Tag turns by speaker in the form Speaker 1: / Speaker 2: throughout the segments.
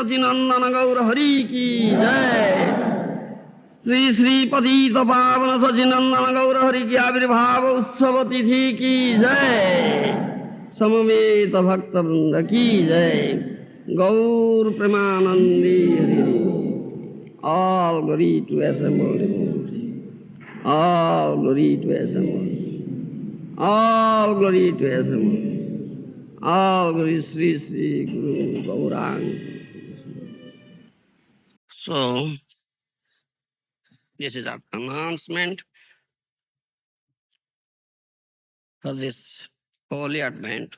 Speaker 1: सचिनंदन गौर हरि की जय। श्री श्री पतित पावन सचिनंदन गौर हरि की आविर्भाव उत्सव तिथि की जय। समवेत भक्त वृंद की जय। गौर Premanandi Hari. All glory to assembled devotee. All glory to assembled. All glory to assembled. All glory Sri Sri Guru Gauranga. So, this is our announcement for this holy advent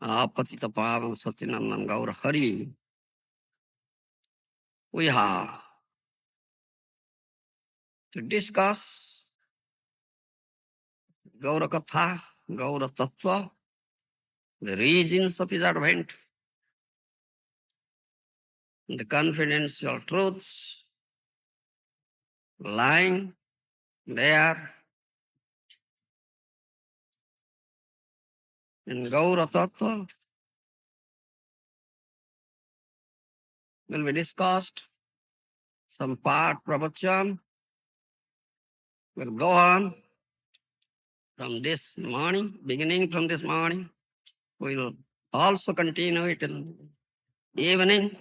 Speaker 1: of Patita Pavan Satinandan Gaur Hari. We have to discuss Gaura Katha, Gaura Tattva, the reasons of his advent, the confidential truths lying there in Gaura Tattva will be discussed. Some part pravachan will go on from this morning, beginning from this morning. We will also continue it in evening.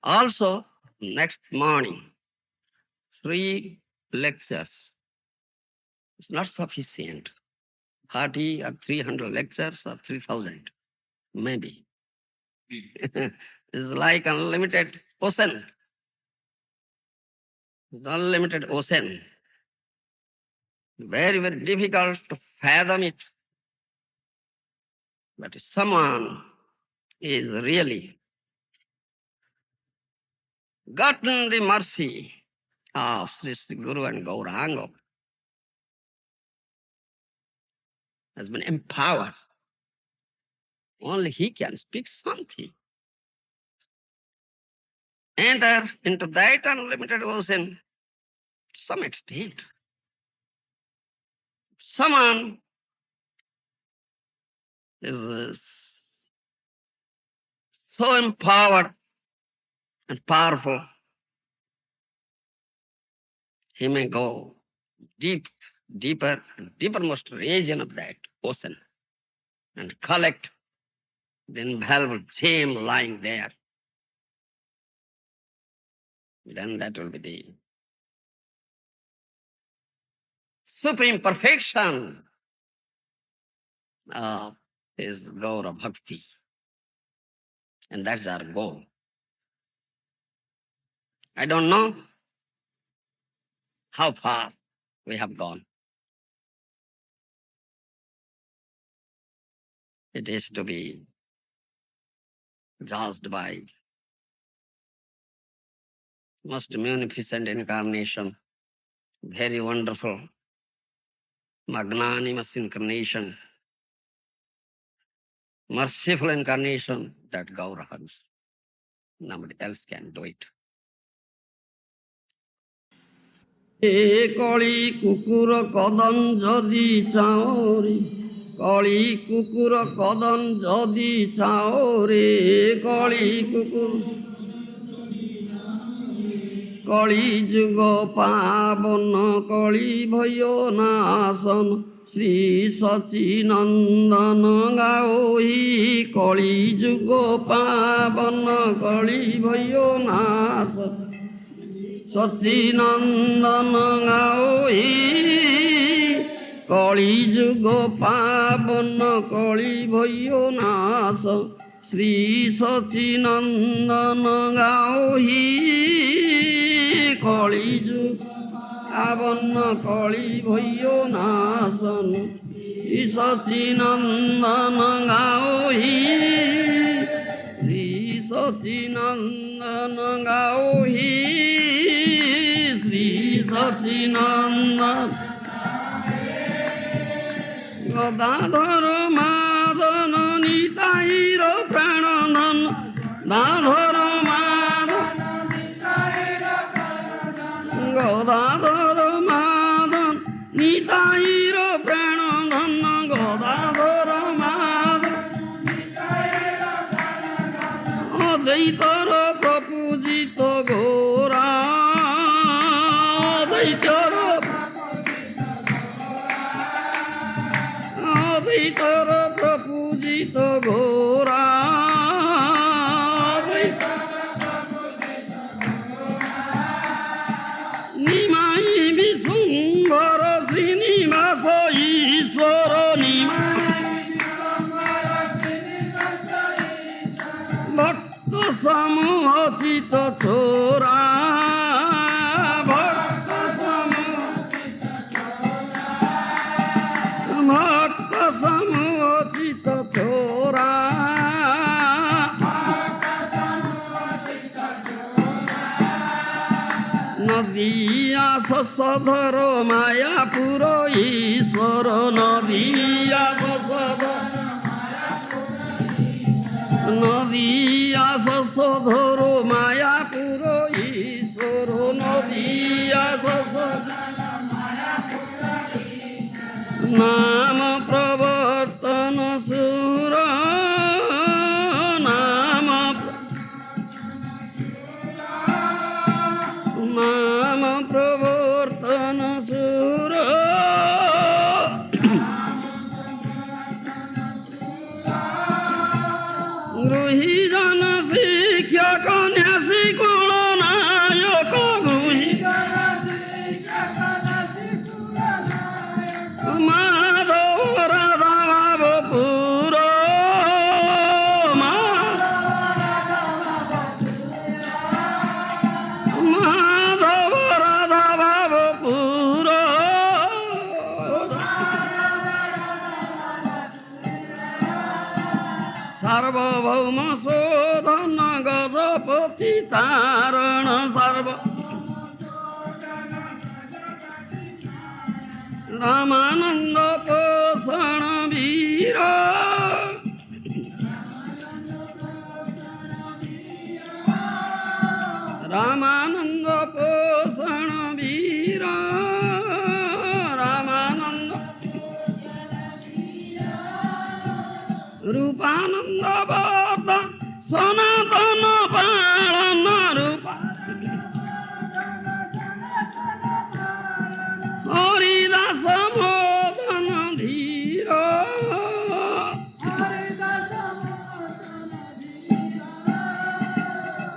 Speaker 1: Also, next morning, 3 lectures. It's not sufficient. 30 or 300 lectures or 3,000, maybe. It's like unlimited ocean. It's unlimited ocean. Very, very difficult to fathom it. But if someone is really gotten the mercy of Sri Sri Guru and Gauranga, has been empowered, only he can speak something. Enter into that unlimited ocean to some extent. Someone is so empowered and powerful, he may go deeper and deepermost region of that ocean and collect the invaluable gem lying there. Then that will be the supreme perfection of his Gaura Bhakti. And that's our goal. I don't know how far we have gone. It is to be judged by most munificent incarnation, very wonderful, magnanimous incarnation, merciful incarnation, that Gaurahans. Nobody else can do it. E kali kukura kadan jadi chaori, kali kukura kadan jadi chaori, kali kukur. कली जुग पावन कली भयो नाशन श्री सचिनंदन गाओहि कली जुग पावन कली भयो नाश सचिनंदन गाओहि कली जुग पावन कली भयो नाश श्री सचिनंदन गाओहि कली जुग पावन कली भयो नाशन श्री सचिनंदन गाओहि श्री सचिनंदन गाओहि श्री सचिनंदन गदाधर मादन निताईर प्राणधन दाधर मादन गदाधर मादन निताईर प्राणधन गदाधर मादन প্রপূজিত ঘোরা অদ্বৈতর অদ্বৈতর প্রপূজিত ঘোরা নিমাই বিশুম্ভর শ্রীনিবাস ঈশ্বর ভক্ত সমূহ চিত ছোরা ভক্ত সমূহ চিত ছোরা নদিয়া শশধর মায়াপুর ঈশ্বর নদিয়া নদিয়া শশধর মায়াপুর ঈশ্বর নদিয়া নাম প্রবর্তন সুর নাম প্রবর্তন সুর গৃহী জন শিক্ষক ন্যাসী কুল নায়ক গৃহী মাধব রাধা বাবপুর মাধব রাধা বাবপুর সার্বভৌম শোধন গজপতি তারণ রামানন্দ পোষণ বীর রামানন্দ পোষণ বীর রামানন্দ রূপানন্দ বর্ধন সনাতন পালন রূপা হরিদাস মোদন ধীর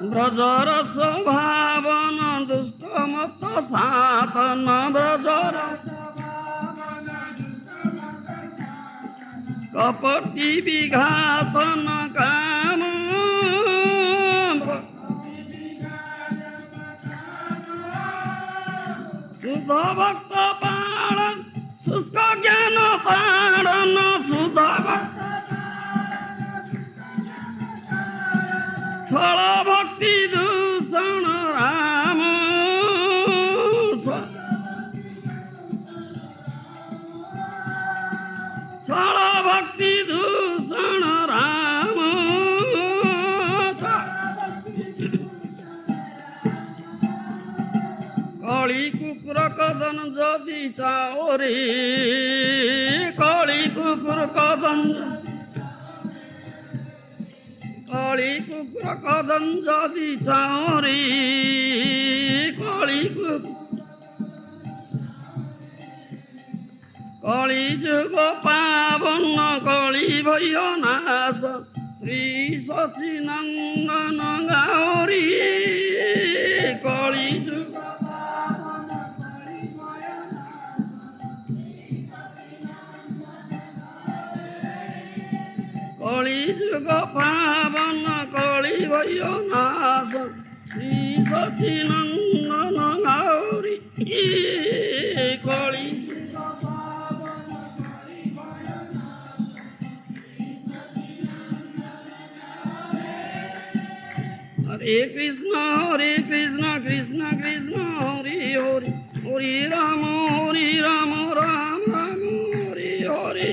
Speaker 1: ব্রজরস ভাবন দুষ্ট মত সাতন ব্রজরস কপটি বিঘাতন কাম শুদ্ধ ভক্ত পালন শুষ্ক জ্ঞান তাড়ন শুদ্ধ ভক্ত ছল ভক্তি দূষণ রাম ছল ভক্তি দূষণ রাম কলি কুকুর কদন যদি চাও রে কলি কুকুর কদন কলি কুকুর কদন যদি চাও রে কলি কলি যুগ পাবন কলি ভয় নাশ শ্রী সচিনন্দন গৌরী কলি যুগ কলি যুগ পাবন কলি ভয় নাশ শ্রী সচিনন্দন গৌরী কলি হরে কৃষ্ণ কৃষ্ণ কৃষ্ণ হরে হরে হরে রাম রাম রাম হরে হরে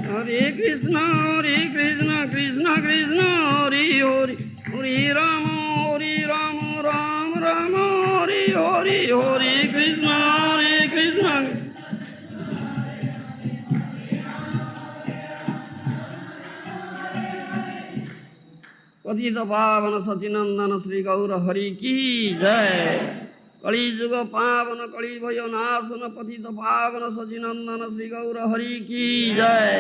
Speaker 1: হরে কৃষ্ণ কৃষ্ণ কৃষ্ণ হরে হরে হরে রাম রাম রাম হরে হরে হরে কৃষ্ণ पतित पावन सचिनंदन श्री गौर हरि की जय। कली युग पावन कली भय नाशन पतित पावन सचिनंदन श्री गौर हरि की जय।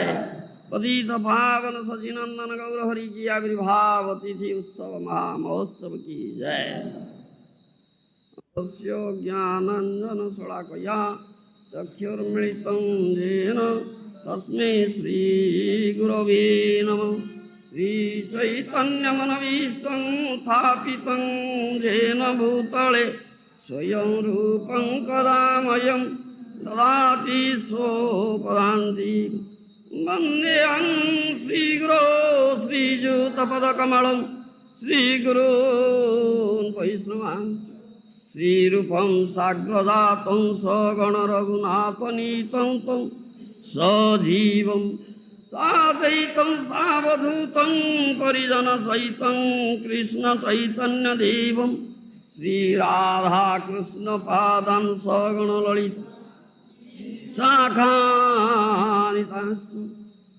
Speaker 1: पतित पावन सचिनंदन गौर हरि की आविर्भाव तिथि उत्सव महामहोत्सव की जय। ज्ञानांजन शलाकया चक्षुर्मिलितं येन तस्मै श्री गुरवे नमः। श्रीचैतन्यमनवीष्टं स्थापितं येन भूतले स्वयं रूपं कदामयं ददाति स्वपदान्ति। वन्देऽहं श्रीगुरो श्रीयुतपदकमलं श्रीगुरून् वैष्णवान् श्रीरूपं साग्रजातं सगणरघुनाथनीतं तं सजीवं साद्वैतं सावधूतं परिजनसहितं कृष्णचैतन्यदेवं श्रीराधाकृष्णपादान् सगणललित शाखानितांश्च।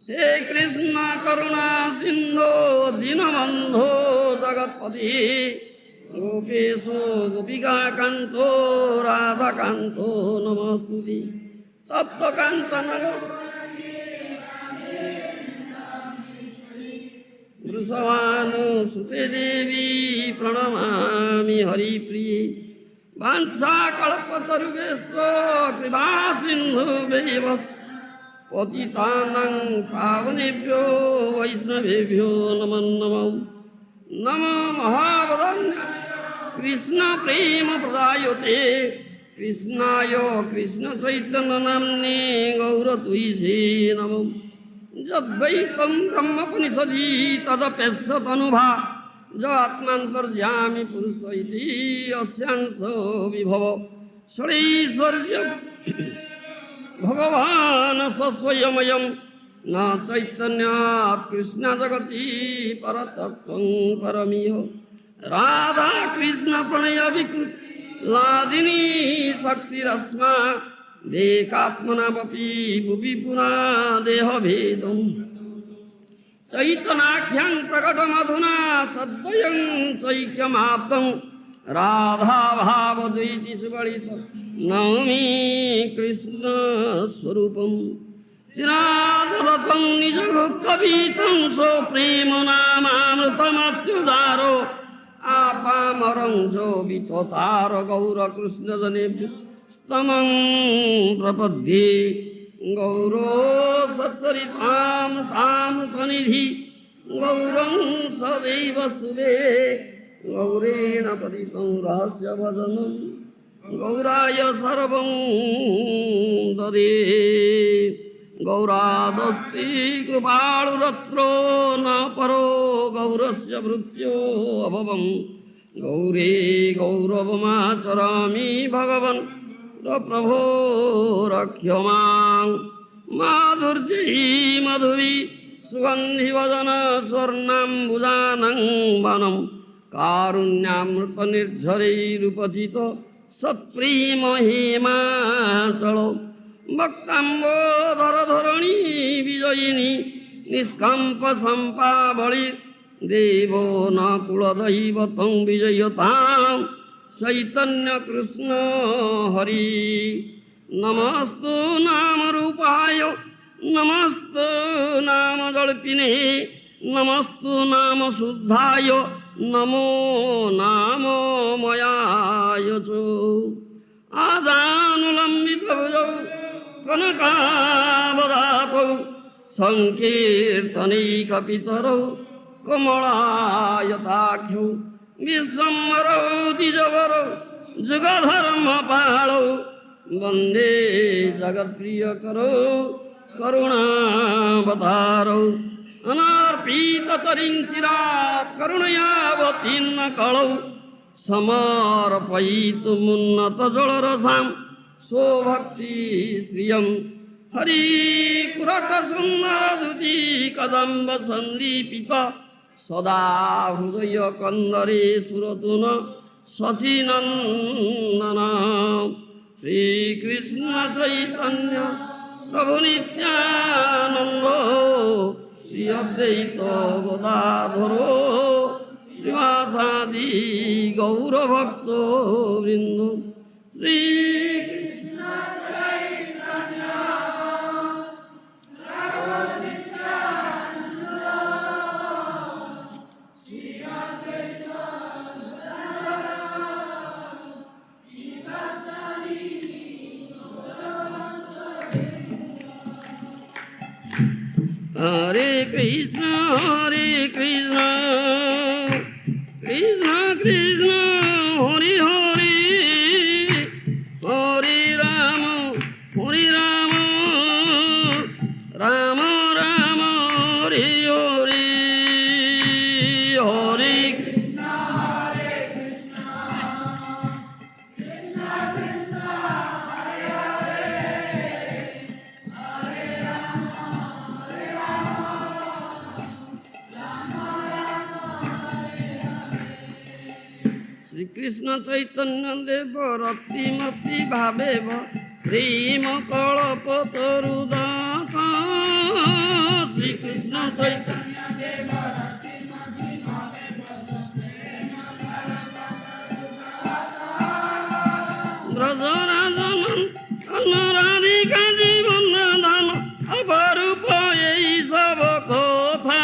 Speaker 1: हे कृष्ण करुणा सिन्धो दीनबन्धो जगत्पते गोपेशो गोपिकान्तो राधाकान्तो नमस्तुते। तप्तकाञ्चन वृषभानुसुते देवी प्रणमामि हरिप्रिये। वाञ्छाकल्पतरुभ्यश्च कृपासिन्धुभ्येव पतितानां पावनेभ्यो वैष्णवेभ्यो नमो नमः। नमो महावदन्याय कृष्ण प्रेम प्रदायते कृष्णाय कृष्ण चैतन्य नाम्ने गौरतुयसे नमो। यद्वैतं ब्रह्मोपनिषदि तदप्यस्यतनुभा आत्मान्तर्यामि पुरुष इति अस्यांशो विभव षडैश्वर्य भगवान् स्वयमयं न चैतन्यात् कृष्ण जगति परतत्त्वं परमिह। राधा कृष्ण प्रणय विकृति लादिनी शक्तिरस्मा देकात्मनापि भुवि पुरा देहभेदम्। चैतनाख्यां प्रकटमधुना तद्वयं चैक्यमाप्तं राधाभावद्वैति सुगणित नौमि कृष्णस्वरूपम्। चिरादरतं निजगुप्तवीतं स्वप्रेम नामामृतमत्युदारो आपामरं जो विततार गौरकृष्णजनेभ्यो स्तमं प्रपद्ये। गौरो सच्चरितां तां सनिधि गौरं सदैव सुरे गौरेण पतितं रहस्यभजनं गौराय सर्वं ददे। गौरादस्ति कृपाळुरत्रो न परो गौरस्य भृत्यो अभवम्। गौरे गौरवमाचरामि भगवन् प्रभो रक्ष मां। माधुर्यै मधुवि सुगन्धिवदन स्वर्णाम्बुजानं वनं कारुण्यामृतनिर्झरैरुपचित सत्प्रेम हेमाचलो। भक्ताम्बोधरधरणी विजयिनी निष्कम्प सम्पावळि देवो न कुलदैवतं विजयतां चैतन्य कृष्ण हरि। नमस्तु नाम रूपाय नमस्तु नाम जल्पिने नमस्तु नाम शुद्धाय नमो नाम मयाय च। आदानुलम्बितभुजौ कनकावदातौ संकीर्तनैकपितरौ कमलायताख्यौ विश्वम्भरौ द्विजवरौ जुगधर्मपालौ वन्दे जगत्प्रियकरौ करुणावतारौ। अनार्पिततरिं चिरात् करुणयावतीर्न कलौ समर्पयितुमुन्नतजलरसां स्वभक्ति श्रियं। हरिपुरटसुन्दरधुति कदम्ब सन्दीपित सदा हृदय कन्दरे सुरतु न शशिनन्दन। श्रीकृष्ण चैतन्य प्रभु नित्यानंद श्री अद्वैत गदाधरो শ্রীবাসাদি গৌরভক্ত বৃন্দ Shri Hare Krishna, Hare Krishna, Krishna Krishna, Hare Hare, Hare Rama, Hare Rama, Rama Rama, Hare Hare, Hare Krishna, Hare Krishna, Krishna Krishna, Hare Hare, Hare Rama, Hare Rama, Rama Rama, Hare Hare. Shri Krishna Chaitanya Deva Rati Mati Bhaveva Prema Kalpatarudata. Shri Krishna Chaitanya Deva Rati Mati Bhaveva Prema Kalpatarudata. Brajarajanan Radhika Jivana Dana Aparupa ei sab kotha.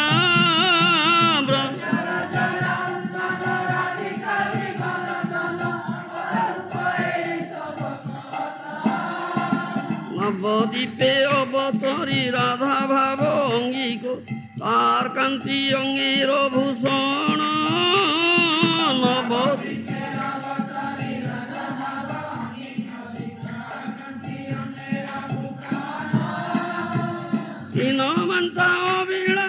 Speaker 1: নবদ্বীপে অবতরী রাধা ভাব অঙ্গিক তার কান্তি অঙ্গের ভূষণ। নবদ্বীপে অবতরী রাধা ভাব অঙ্গিক তার কান্তি অঙ্গের ভূষণ। তিন Manta অবিড়া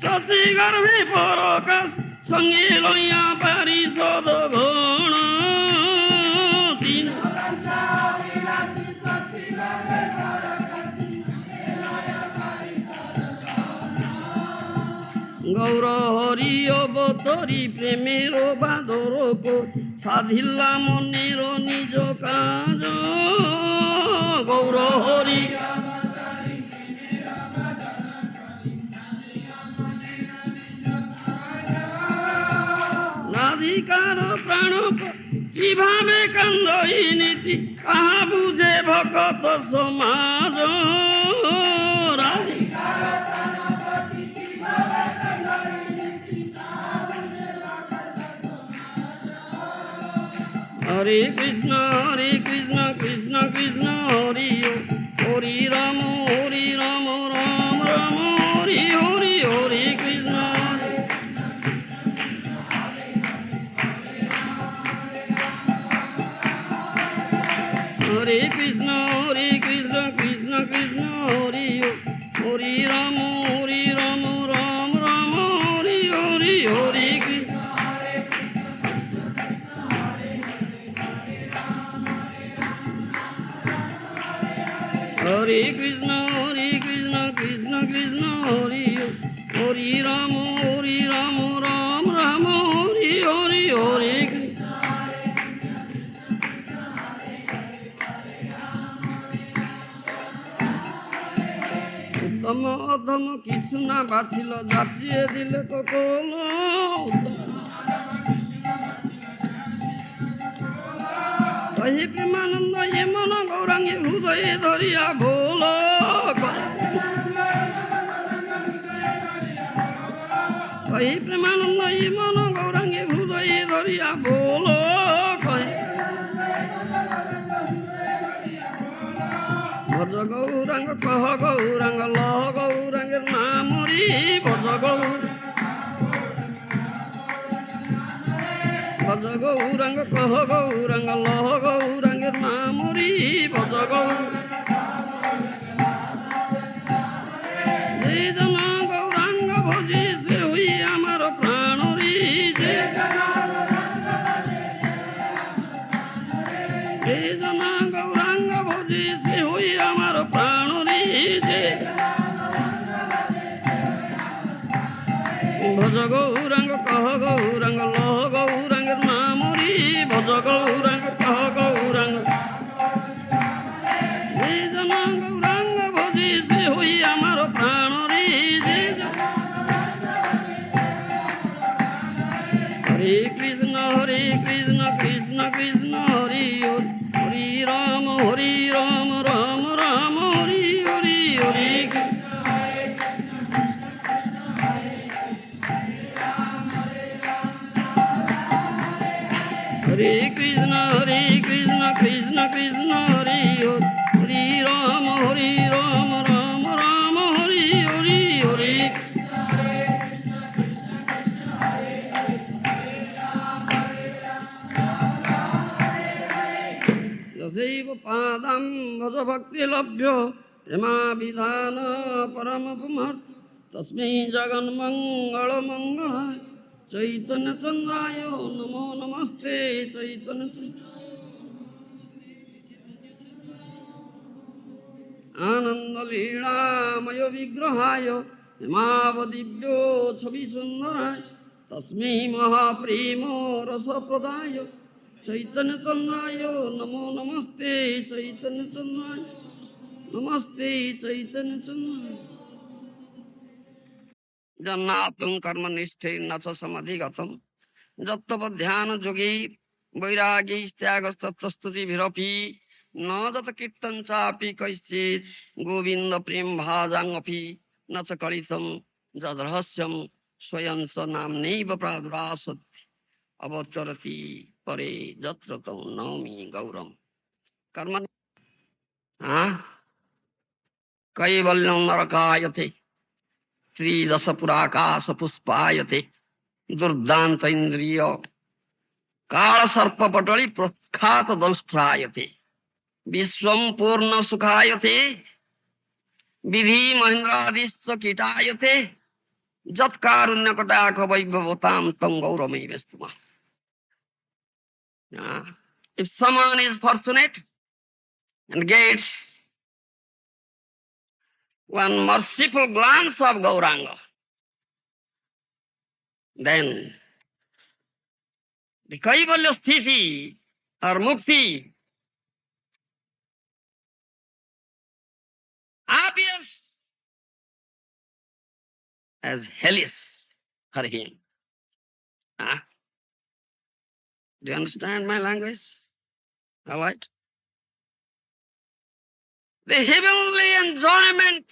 Speaker 1: Shashi গর্ভে পরকাশ সঙ্গে লইয়া পারিষদ গণ। তিন মান্তা অবিড়া শশী গর্ভে গৌর হরি অবতরী প্রেমের বাদর সাধিলা মনের নিজ কাজ। গৌর হরি রাধিকার প্রাণ কিভাবে কান্দই নীতি কাহা বুঝে ভকত সমাজ। রাধিকার Hare Krishna, Hare Krishna, Krishna Krishna, Hare Hare Rama, Hare Rama, Rama Rama, Hare Hare, Hare Krishna, Hare Krishna, Hare Krishna, Krishna Krishna, Hare Hare Rama, Hare Rama, Rama Rama, Hare Hare, Hare Krishna. Hare Krishna, Hare Krishna, Krishna Krishna, Hare Hare Rama, Hare Rama, Rama Rama, Hare Hare, Hare Krishna. উত্তম অধম কিছু না বাছিল যাচিয়ে দিলে Cockle. কহি প্রেমানন্দ এ মন গৌরাঙ্গী হৃদয়ে ধরিয়া ভোল। কহি প্রেমানন্দ এ মন গৌরাঙ্গী হৃদয়ে ধরিয়া ভোল। ভজ গৌরাঙ্গ কহ গৌরাঙ্গ লহ গৌরাঙ্গের নামরি ভজ গৌরাঙ্গ। ভজ গৌরাঙ্গ কহ গৌরাঙ্গ লহ গৌরাঙ্গের নামরি ভজ গৌরাঙ্গ। যে জন গৌরাঙ্গ ভজি সে হই আমার প্রাণরি। যে জন গৌরাঙ্গ ভজি সে হই আমার প্রাণরি। যে ভজ গৌরাঙ্গ কহ গৌরাঙ্গ লহ গৌরাঙ্গের নামরি ভজ গৌরাঙ্গ কহ গৌরাঙ্গ। যে জন গৌরাঙ্গ ভজি সে হই আমার প্রাণরি। যে হরে Krishna, Krishna Krishna, Hare Hare, Hare Ram, Ram Ram, Hare Hare, Hare. यसेव पादं भज भक्तिलभ्य प्रेमाभिधान परमपुमर्थ तस्मै जगन्मङ्गलमङ्गलाय चैतन्यचन्द्राय नमो नमस्ते चैतन्य आनन्दलीलामय विग्रहाय हेमावदिव्यो छविसुन्दराय तस्मै महाप्रेमो रसप्रदाय चैतन्यचन्द्राय नमो नमस्ते चैतन्यचन्द्राय नमस्ते चैतन्यचन्द्राय जन्नातुं कर्मनिष्ठैर्न च समधिगतं जत्तपध्यान जोगी वैराग्यैस्त्यागस्तत्तस्तुतिभिरपि न जत कीर्तन चापि कैश्चित् गोविन्द प्रेम भाजाङपि न च कलितं जद्रहस्यं स्वयं च नाम्नैव प्रादुरासत् अवतरति परे जत्र तं नौमि गौरम कर्म कैवल्यं नरकायते त्रिदश पुराकाश पुष्पायते दुर्दान्त इंद्रिय काल सर्पपटली प्रख्यात दंष्ट्रायते विश्वं पूर्ण सुखायते विधि महेन्द्रादिश्च कीटायते जत्कारुण्य कटाक वैभवतां तं गौरवमेवस्तुमा. If someone is fortunate and gets one merciful glance of Gauranga, then the Kaivalya Sthiti or Mukti appears as hellish for him. Do you understand my language? All right. The heavenly enjoyment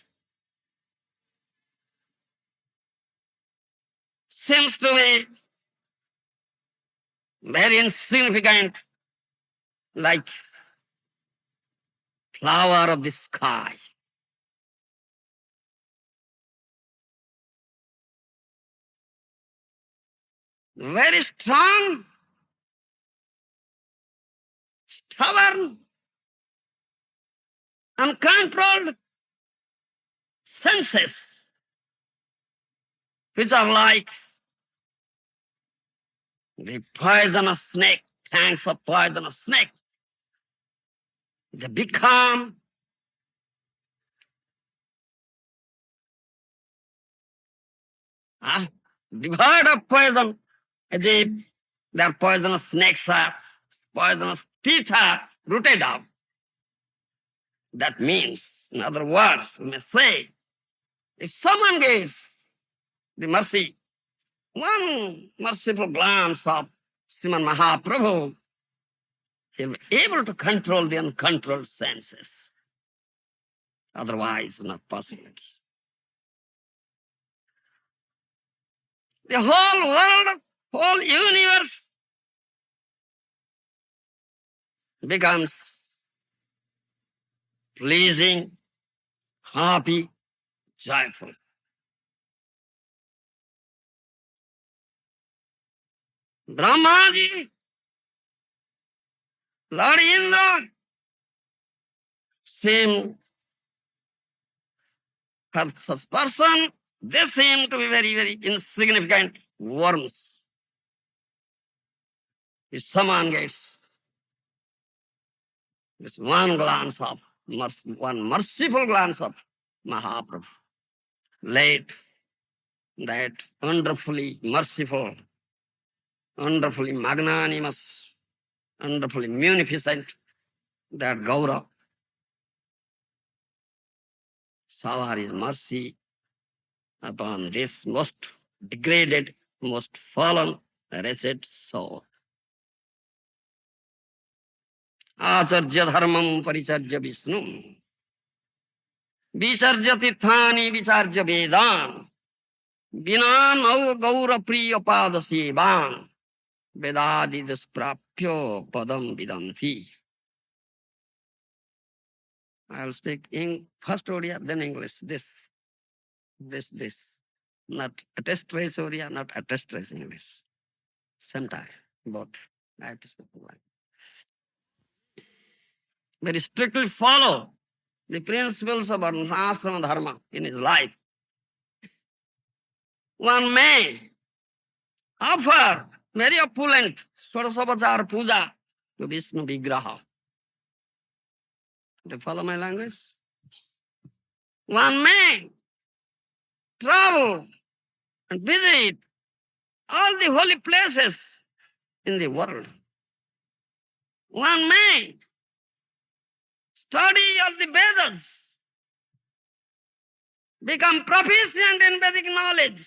Speaker 1: seems to be very insignificant, like flower of the sky. Very strong, stubborn, uncontrolled senses, which are like the poisonous snake, fangs of poisonous snake. They become devoid of poison, as if their poisonous snakes are, poisonous teeth are rooted out. That means, in other words, we may say, if someone gives the mercy, one merciful glance of Sriman Mahaprabhu, he will be able to control the uncontrolled senses. Otherwise, not possible. The whole world, whole universe becomes pleasing, happy, joyful. Brahmaji, Lord Indra, seem, for such person, they seem to be very, very insignificant worms. If someone gets this one glance of, one merciful glance of Mahaprabhu, let that wonderfully merciful, wonderfully magnanimous, wonderfully munificent, that Gaura shower his mercy upon this most degraded, most fallen, wretched soul. Acharya dharmam paricharya Vishnu vicharya tirthani vicharya vedan vinam au gaura priya pada sevan Vedadi dusprapyo padam vidanti. I'll speak in first Odia, then English. This. Not attest trace Odia, not attest trace English. Same time, both. I have to speak one. Very strictly follow the principles of Varnashrama Dharma in his life. One may offer very opulent Swadasavachar puja to Vishnu Vigraha. Do you follow my language? One may travel and visit all the holy places in the world. One may study all the Vedas, become proficient in Vedic knowledge.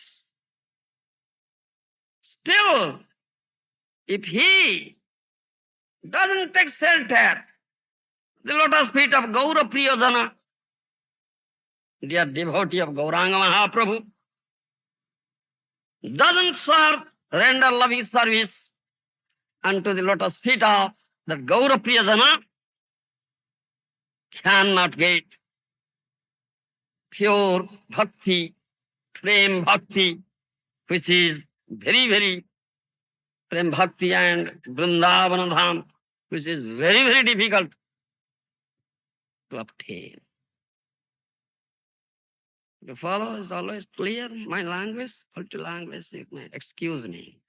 Speaker 1: Still, if he doesn't take shelter, the lotus feet of Gaura Priyojana, dear devotee of Gauranga Mahaprabhu, doesn't serve, render loving service unto the lotus feet of that Gaura Priyojana, cannot get pure bhakti, prem bhakti, which is very, very prem bhakti and Vrindavana Dham, which is very, very difficult to obtain. You follow? Is always clear? My language, faulty language, you may excuse me.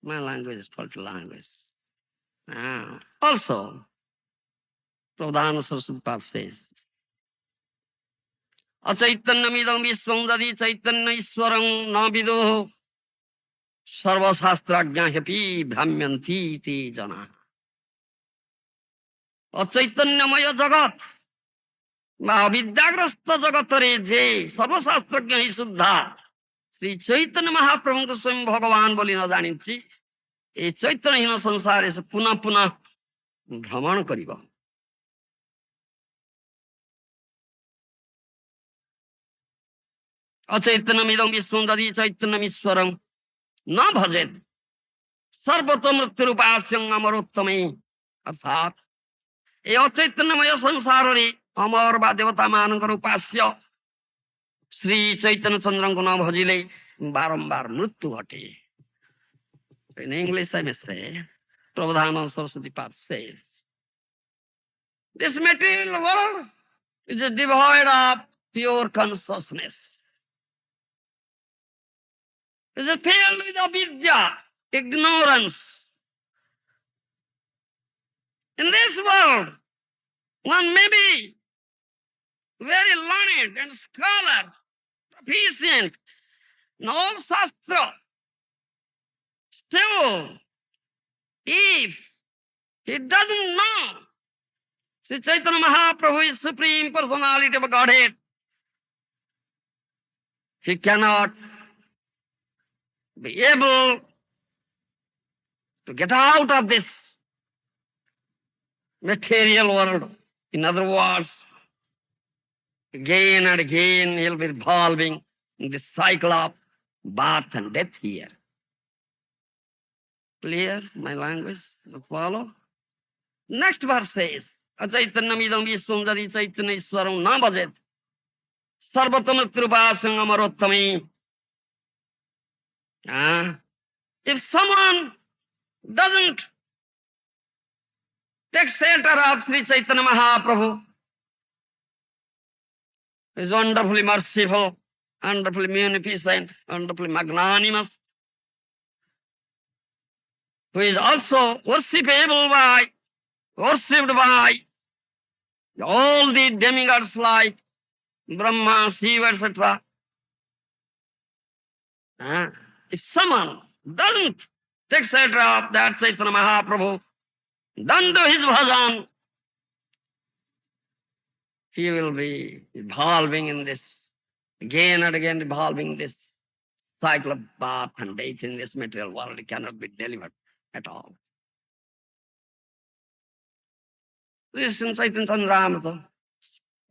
Speaker 1: My language is faulty language. Also, Pradhana Saraswati says, Achaitanyamidam viswam jadi chaitanya iswaram na vido sarva shastrajna hepi bhramyanti te jana. Achaitanyamaya jagat বা অবিদ্যাগ্রস্ত জগতরে যে সর্বশাস্ত্রজ্ঞ হি শুদ্ধা শ্রী চৈতন্য মহাপ্রভুଙ୍କୁ ସ୍ୱୟଂ ଭଗବାନ ବୋଲି ନ ଜାଣିଛି ଏ ଚୈତନ୍ୟହୀନ ସଂସାରରେ ସେ ପୁନଃ ପୁନଃ ଭ୍ରମଣ କରିବ। ଅଚୈତନ୍ୟମିଦଂ ବିଶ୍ୱଂ ଯଦି ଚୈତନ୍ୟମୀଶ୍ୱରଂ ନ ଭଜେତ୍ ସର୍ବତ ମୃତ୍ୟୁରୂପାସ୍ୟଂ ଅମରୋତ୍ତମେ ଅର୍ଥାତ୍ ଏ ଅଚୈତନ୍ୟମୟ ସଂସାରରେ ଅମର ବା ଦେବତା ମାନଙ୍କର ଉପାସ୍ୟ ଶ୍ରୀ ଚୈତନ୍ୟ ଚନ୍ଦ୍ରଙ୍କୁ ନ ଭଜିଲେ ବାରମ୍ବାର ମୃତ୍ୟୁ ଘଟେ। In English I may say, Prabhupada Saraswati Pad says, this material world is devoid of pure consciousness. It is filled with avidya, ignorance. In this world, one may be very learned and scholar, proficient in all Shastra. Still, if he doesn't know Sri Chaitanya Mahaprabhu is Supreme Personality of Godhead, he cannot be able to get out of this material world. In other words, again and again he'll be revolving in this cycle of birth and death here. Clear my language? You follow? Next verse says, Achaitanyamidam viswam jadi chaitanya iswaram na bhajet sarvatamritrupasang amarottami. If someone doesn't take shelter of Sri Chaitanya Mahaprabhu, he is wonderfully merciful, wonderfully munificent, wonderfully magnanimous, who is also worshipped by all the demigods like Brahma, Shiva, etc. If someone doesn't take shelter of that Chaitanya Mahaprabhu, don't do his bhajan, he will be evolving in this, again and again evolving this cycle of birth and death in this material world. He cannot be delivered at all. This in Chaitanya Chandramrita,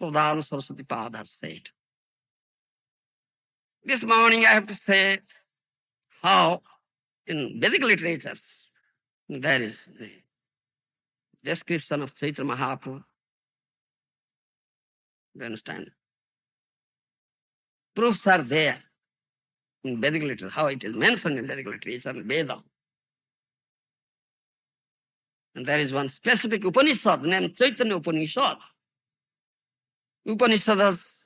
Speaker 1: Pradhana Saraswati Pad has said. This morning I have to say how in Vedic literatures There is the description of Chaitanya Mahaprabhu. You understand? Proofs are there in Vedic literature, how it is mentioned in Vedic literature, Veda. And there is one specific Upanishad named Chaitanya Upanishad. Upanishads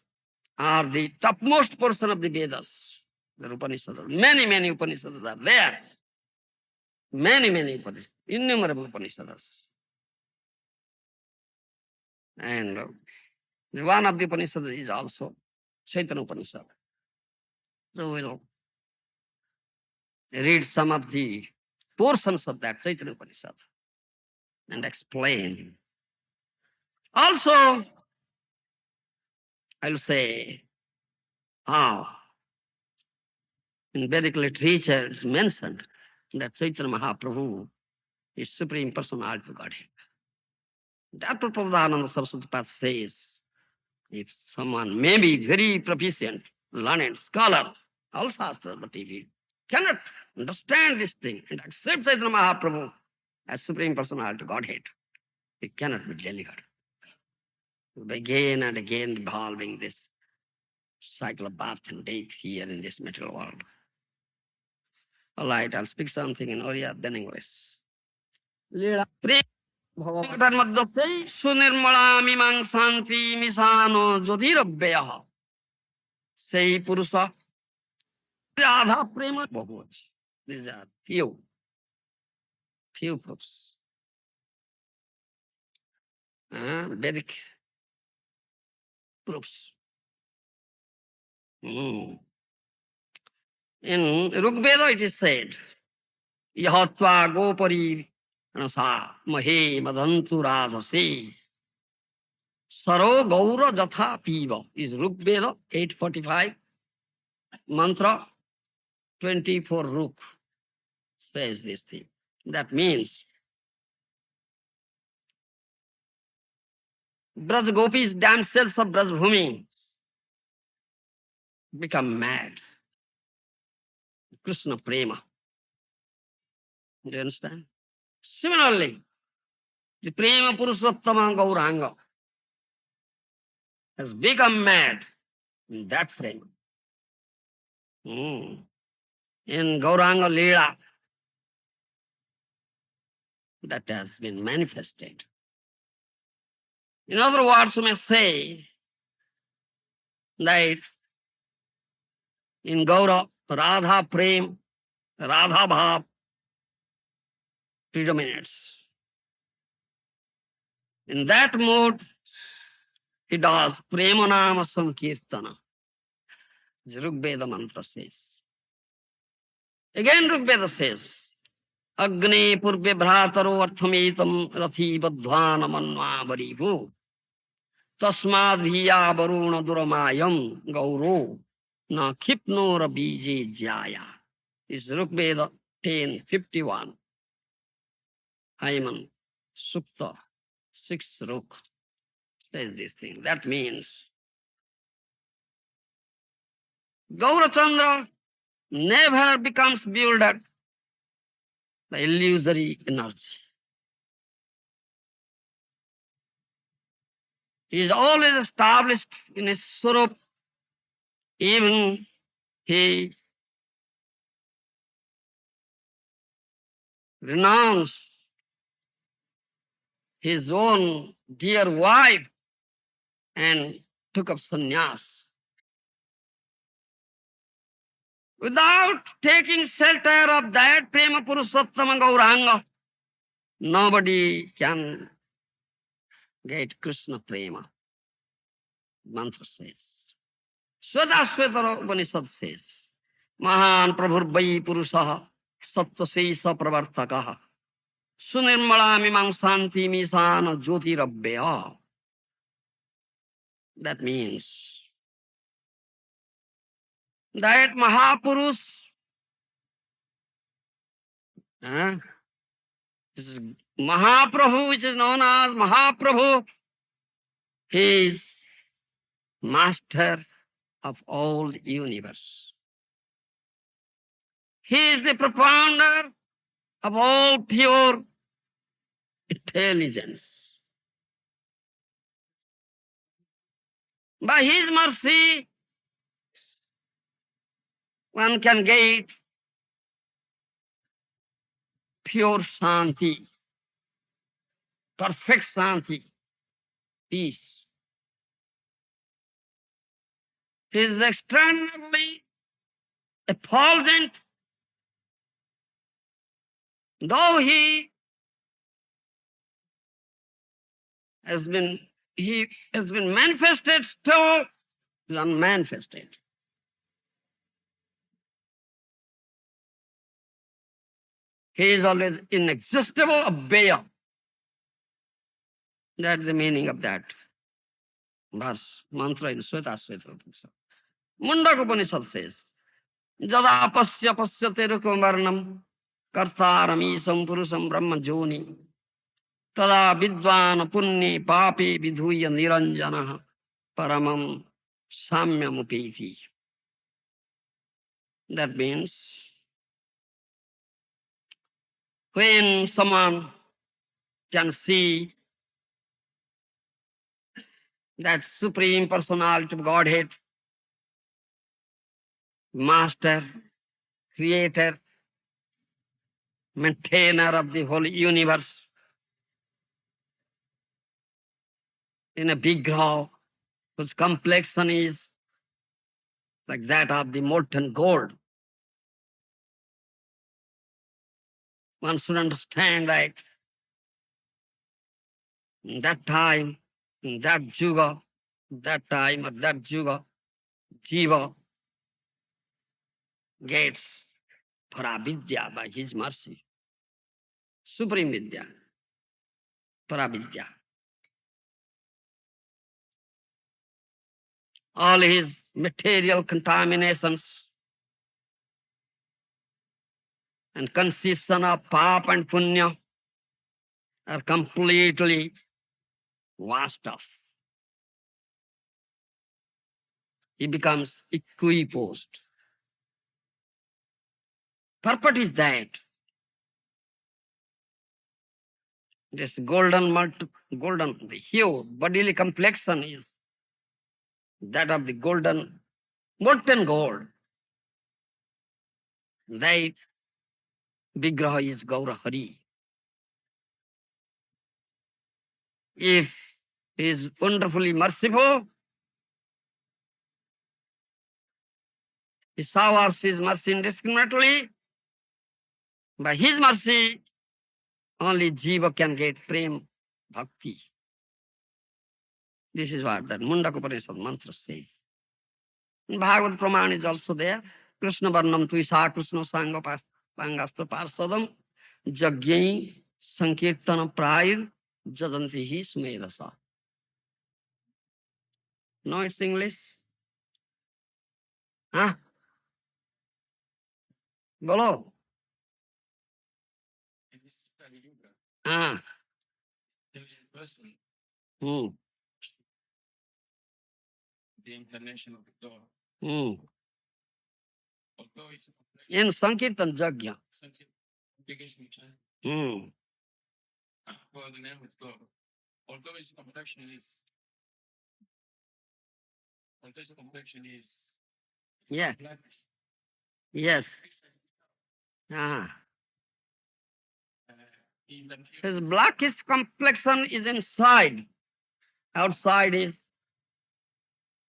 Speaker 1: are the topmost portion of the Vedas. The Upanishads. Many Upanishads are there. Many Upanishads. Innumerable Upanishads. And one of the Upanishads is also Chaitanya Upanishad. So we'll read some of the portions of that Chaitanya Upanishad and explain. Also, I'll say how in Vedic literature it's mentioned that Chaitanya Mahaprabhu is Supreme Personality of Godhead. Dr. Prabhupada Saraswati Path says, if someone may be very proficient, learned, scholar, all shastras, but if he cannot understand this thing and accept Chaitanya Mahaprabhu as Supreme Personality of Godhead, he cannot be delivered. Again and again revolving this cycle of birth and death here in this material world. All right, I'll speak something in Oriya, then English. ভগবতার মধ্যেই সুনির্মলা মীমাংসান্তি মিশানো জ্যোতিরব্যয় সেই পুরুষ রাধা প্রেম বহু আছে। These are few proofs. Vedic proofs. In Rigveda it is said, Yahatva gopari Nasa mahe madantu radhase saro gaura jatha piva is Rigveda 8:45 mantra 24 Ruk says this thing. That means Braj gopis, damsels of Braj Bhumi, become mad. Krishna prema. Do you understand? Similarly, the prema Purushottama Gauranga has become mad in that prema. In Gauranga Leela, that has been manifested. In other words, you may say that in Gaura, Radha Prem, Radha Bhav predominates. In that mode, he does Premanama Sankirtana. Rigveda mantra says. Again Rigveda says, Agni purve bhrataro arthamitam rathi badhvana manva varibu tasmad bhiya varuna duramayam gauro na khipnora bije jaya. Is Rigveda 10:51. Hayman Sukta 6th Ruk says this thing. That means Gaurachandra never becomes bewildered by illusory energy. He is always established in his swarup, even he renounced his own dear wife and took up sannyas. Without taking shelter of that Prema Purushottama Gauranga, nobody can get Krishna Prema. Mantra says. Svedasvetara Upanishad says, Mahan Prabhurvai Purushaha Sattvaseisa Pravartakaha Sunirmala Mimamsanti Misana Jyotirabhya. That means that Mahapurush, Mahaprabhu, which is known as Mahaprabhu, he is master of all the universe. He is the propounder of all pure intelligence. By His mercy, one can get pure Shanti, perfect Shanti, peace. He is extraordinarily effulgent, though he has been manifested, still is unmanifested. He is always inexhaustible, abeyant. That's the meaning of that verse, mantra in Sweta Sweta. Mundaka Upanishad says, Jada pasya pasyate rukumarnam kartaram isam purusam brahma joni tada vidvan punni papi vidhuya niranjana paramam samyamupeti. That means when someone can see that Supreme Personality of Godhead, Master, Creator, Maintainer of the whole universe, in a big grove whose complexion is like that of the molten gold. One should understand that in that time, in that juga, that time or that juga, Jiva gets Paravidya by his mercy. Supreme Vidya, Paravidya. All his material contaminations and conception of pap and punya are completely washed off. He becomes equiposed. Purport is that this the hue, bodily complexion is that of the molten gold. That Vigraha is Gaura Hari. If he is wonderfully merciful, he showers his mercy indiscriminately. By his mercy, only Jiva can get prem bhakti. This is what that Mundaka Upanishad mantra says. And Bhagavad Praman is also there. Krishna Varnam Tuisa Krishna Sangha Pangasta Parsadam Jagyai Sankirtana Prayir Jadantihi Sumedasa. No, it's English? Huh? Bolo. Ah. Hmm.
Speaker 2: The incarnation of God.
Speaker 1: Hmm.
Speaker 2: Although it's
Speaker 1: In Sankirtan Jagya.
Speaker 2: obligation
Speaker 1: Hmm.
Speaker 2: for the name of God. Although its complexion is
Speaker 1: Yeah.
Speaker 2: black.
Speaker 1: Yes. Ah.
Speaker 2: In the
Speaker 1: His blackish complexion is inside. Outside is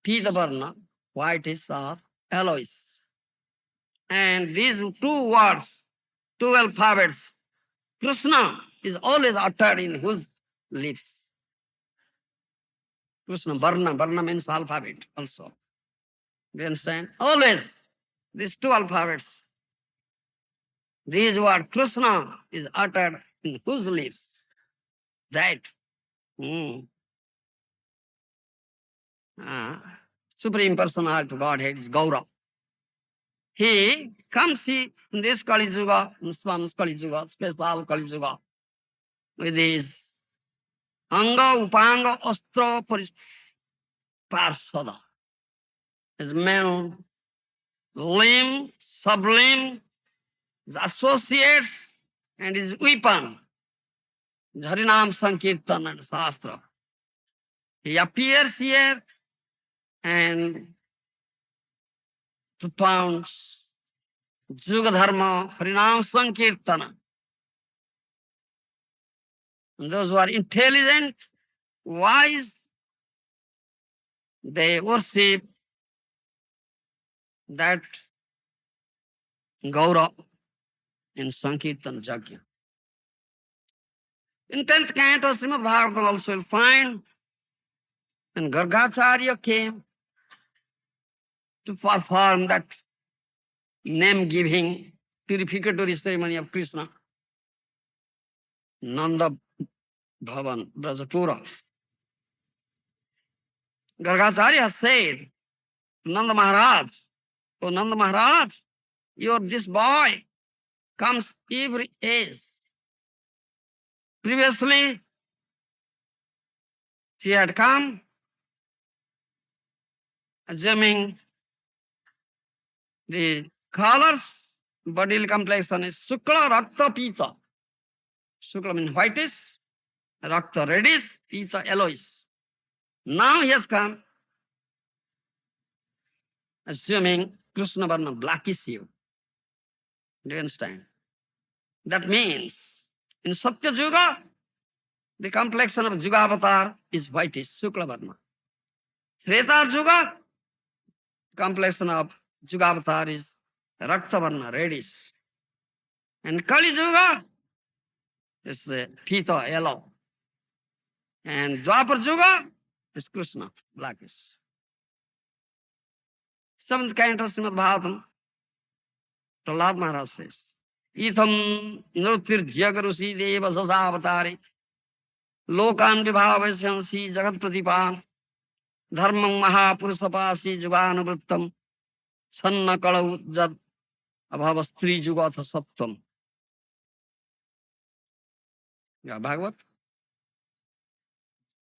Speaker 1: Pita Varna, whitish or alloys. And these two words, two alphabets, Krishna is always uttered in whose lips? Krishna, Varna means alphabet also. Do you understand? Always, these two alphabets. These word Krishna is uttered in whose lips? That. Supreme Personality of Godhead is Gaura. He comes in this Kali Yuga, in Swam's Kali Yuga, special Kali Yuga, with his Anga, Upanga, Astra, Parsada. His men, limb, sublimb, his associates, and his weapon, Harinam Sankirtan and Shastra. He appears here and propounds Yuga Dharma, Harinam Sankirtana. And those who are intelligent, wise, they worship that Gaura in Sankirtan Jagya. In 10th canto, Srimad Bhagavatam also you'll find when Gargacharya came to perform that name-giving purificatory ceremony of Krishna, Nanda Bhavan, Brajapura. Gargacharya said, Nanda Maharaj, oh Nanda Maharaj, this boy comes every age. Previously, he had come assuming the colors, bodily complexion is Shukla Rakta Pita. Shukla means whitish, Rakta reddish, Pita yellowish. Now he has come assuming Krishna Varna blackish hue. Do you understand? That means in Satya Yuga, the complexion of Yugavatar is whitish, Shukla Varna. Treta Yuga, complexion of Yugavatar is Rakta Varna, reddish. And Kali Yuga is the Pita, yellow. And Dwapar Yuga is Krishna, blackish. 7th canto Srimad Bhagavatam, Prahlad Maharaj says, Itham nrutir jagarusi deva sasavatari lokan vibhavasyansi jagat pratipan dharmam mahapurusapasi juganavrittam sanna kalau jat abhavastri jugatha sattam. Yeah, Bhagavat?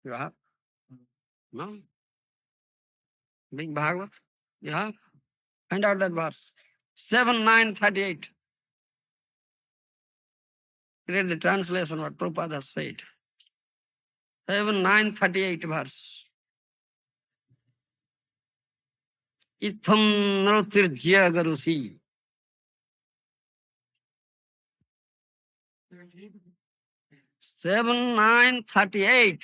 Speaker 1: You have? No? Big Bhagavat? You have? Find out that verse. 7:9:38. Read the translation what Prabhupada has said. 7:9:38 verse. Itham nrutirjya garusi. 7:9:38.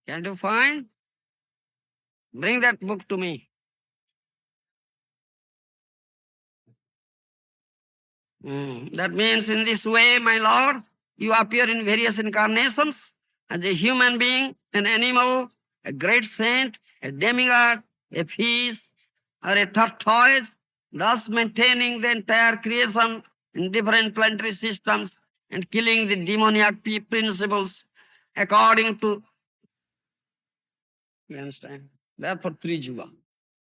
Speaker 1: Can you find? Bring that book to me. That means in this way, my Lord, you appear in various incarnations as a human being, an animal, a great saint, a demigod, a fish, or a tortoise, thus maintaining the entire creation in different planetary systems and killing the demoniac principles according to... You understand? Therefore, Tri Yuga.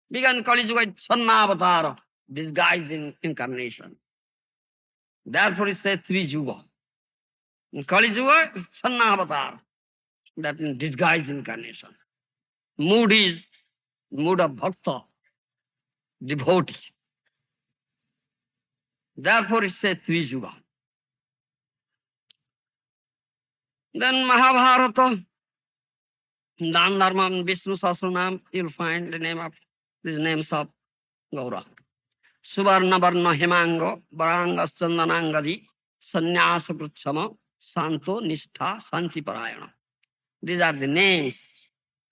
Speaker 1: Began Kali Yuga, Sannavatara, disguised in incarnation. Therefore, it says Tri Yuga. In Kali Yuga, it's Sannavatara, that in disguised incarnation. Mood is mood of bhakta, devotee. Therefore, it says Tri Yuga. Then Mahabharata, Dan Dharma, Vishnu Sahasranam, you'll find the name of these names of Gaura. Suvarna Varna Himango, Varangas Chandanangadi, Sannyasa Pruchama, Santo Nishtha Santi Parayana. These are the names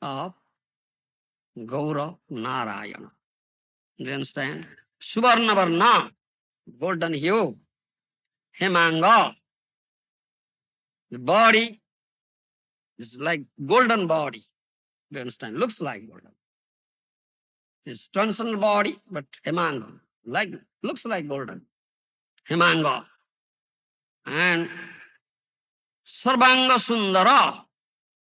Speaker 1: of Gaura Narayana. Do you understand? Suvarna Varna, golden hue. Hemanga, the body is like golden body. Do you understand? Looks like golden. It's transcendental body, but hemanga, looks like golden. Hemanga. And Sarvanga Sundara,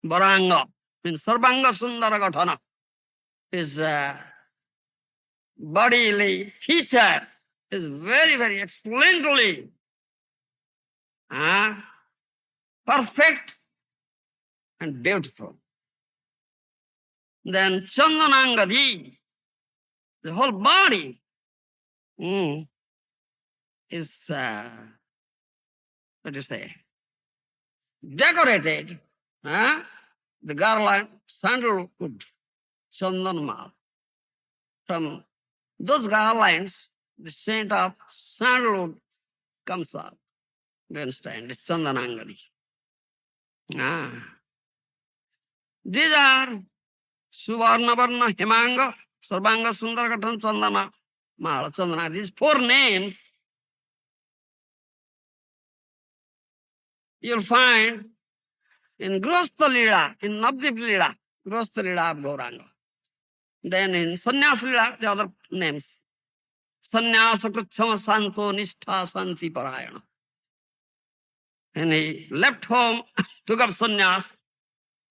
Speaker 1: Varanga, means Sarvanga Sundara Gatana, is bodily feature is very, very excellently perfect and beautiful. Then Chandanangadi, the whole body is, what to say, decorated, the garland, sandalwood, chandanmal. From those garlands, the scent of sandalwood comes up. You understand? It's chandanangari. Ah. These are Suvarna Varna Himanga Sarvanga Sundaragatan Chandana Mala Chandana. These four names you'll find in Grostha Lila, in Navdip Lila, Grostha Lila of Gauranga. Then in Sannyas Lila, the other names. Sannyasa Kritchama Santo Nishtha Santi Parayana. And he left home, took up sannyas,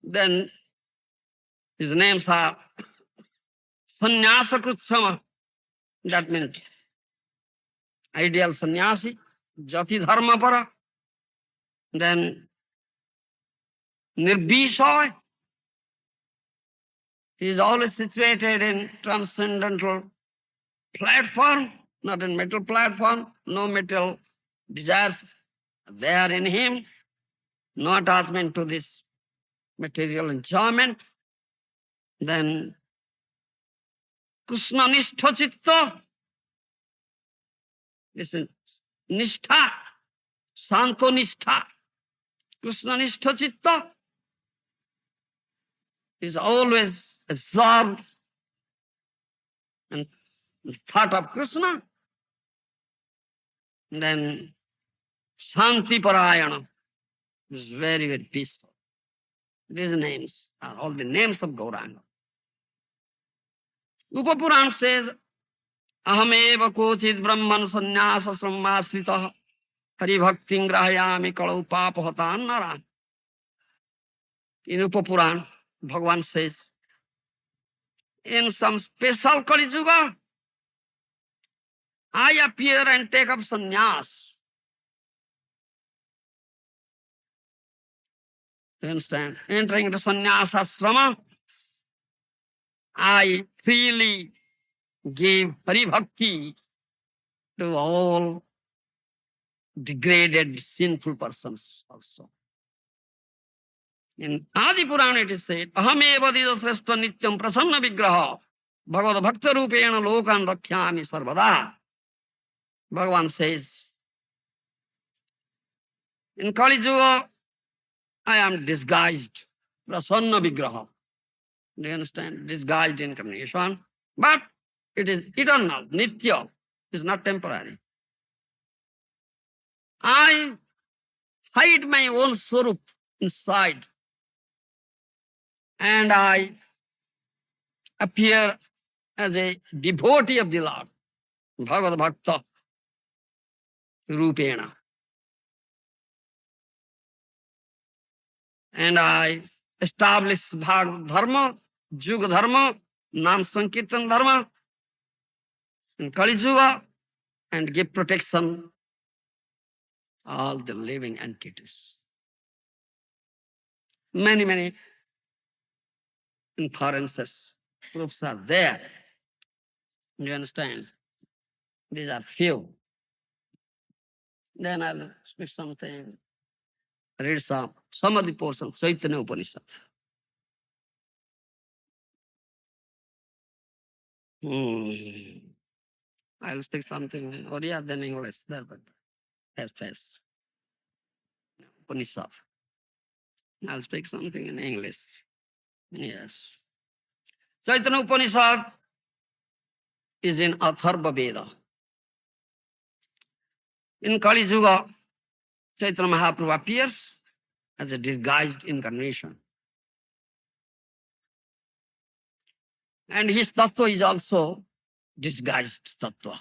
Speaker 1: then his names are Sannyasa Kritchama. That means ideal sannyasi, Jati Dharma Para. Then Nirbishoy. He is always situated in transcendental platform, not in metal platform, no metal desires there in him, no attachment to this material enjoyment. Then Krishna Nishtha Chitta. This is Nishtha, Santo Nishtha. Krishna Nishtha Chitta is always absorbed in the thought of Krishna. Then Shanti Parayana is very, very peaceful. These names are all the names of Gauranga. Upapuran says, Ahameva kochid brahman sannyasa sammasrita hari bhakti grahayami kalau papahatan naran. In Upapuran, Bhagavan says, in some special Kali Yuga, I appear and take up sannyas. You understand? Entering the sannyas asrama, I freely give Hari Bhakti to all degraded, sinful persons also. In Adi Purana it is said, Ahameva didasreshta nityam prasanna vigraha bhagavad bhakta rupena lokan rakhyami sarvada. Bhagavan says, in Kali Yuga, I am disguised, prasanna vigraha. Do you understand? Disguised incarnation. But it is eternal, nitya. It is not temporary. I hide my own swarup inside and I appear as a devotee of the Lord, Bhagavad Bhakta Rupena. And I establish Bhagavad Dharma, Yuga Dharma, Nam Sankirtan Dharma in Kali Yuga and give protection all the living entities. Many, many inferences, proofs are there. You understand? These are few. Then I'll speak something, read some of the portions, Chaitanya Upanishad. I'll speak something in Oriya, then English, there, but fast. Upanishad. I'll speak something in English. Yes. Chaitanya Upanishad is in Atharva Veda. In Kali Yuga, Chaitanya Mahaprabhu appears as a disguised incarnation. And his tattva is also disguised tattva.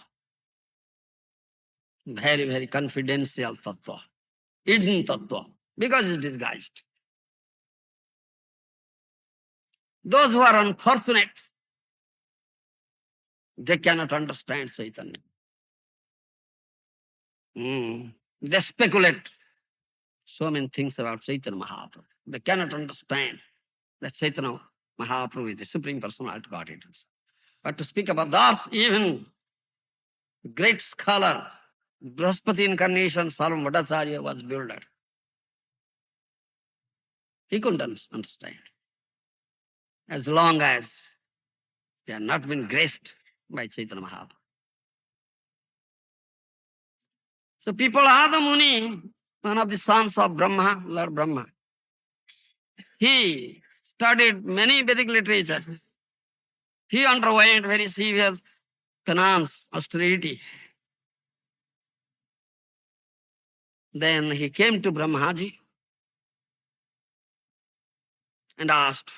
Speaker 1: Very, very confidential tattva. Hidden tattva. Because it's disguised. Those who are unfortunate, they cannot understand Chaitanya. They speculate so many things about Chaitanya Mahaprabhu. They cannot understand that Chaitanya Mahaprabhu is the Supreme Personality of Godhead. But to speak about others, even great scholar Brahaspati incarnation, Sarvam Bhattacharya was builder. He couldn't understand. As long as they have not been graced by Chaitanya Mahaprabhu. So people are the Muni, one of the sons of Brahma, Lord Brahma. He studied many Vedic literatures. He underwent very severe penance, austerity. Then he came to Brahmaji and asked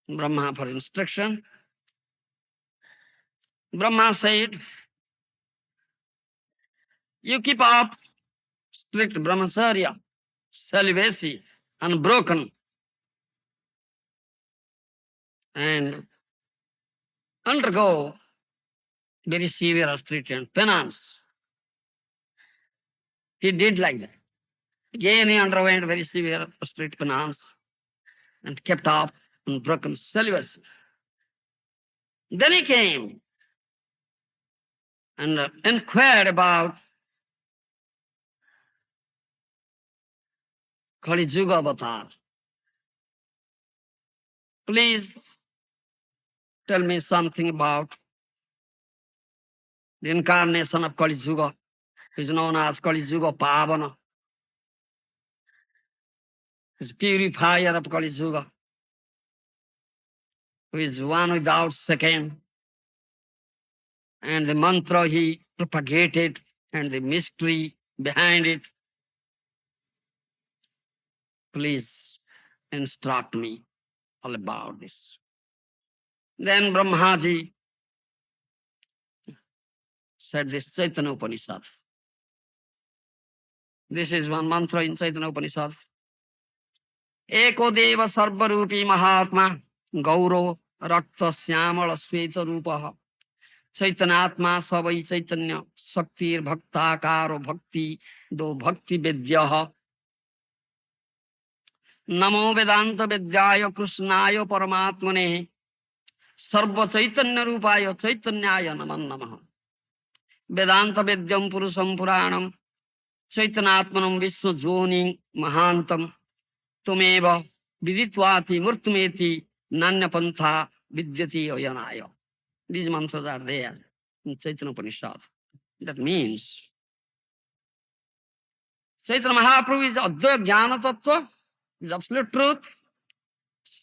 Speaker 1: Brahma for instruction. Brahma said, you keep up strict brahmacharya, celibacy, unbroken, and undergo very severe austerity and penance. He did like that. Again, he underwent very severe austerity penance and kept up unbroken celibacy. Then he came and inquired about Kali Yuga avatar. Please tell me something about the incarnation of Kali Yuga, who is known as Kali Yuga Pavana, who is purifier of Kali Yuga, who is one without second, and the mantra he propagated and the mystery behind it. Please instruct me all about this. Then Brahmaji said this Chaitanya Upanishad. This is one mantra in Chaitanya Upanishad. Eko deva sarvarupi mahatma gauro rakta syamala sveta rupaha चैतन्यात्मा सवै चैतन्य शक्तिर भक्ताकारो भक्ति दो भक्ति वेद्यः नमो वेदांत वेद्याय कृष्णाय परमात्मने सर्व चैतन्य रूपाय चैतन्याय नमः नमः वेदांत वेद्यम पुरुषम पुराणम चैतन्यात्मनम विश्व जोनि महांतम तुमेव विदित्वाति मूर्तमेति नान्य पंथा विद्यति अयनाय. These mantras are there in Chaitanya Upanishad. That means Chaitanya Mahaprabhu is Advaya Jnana Tattva, is absolute truth,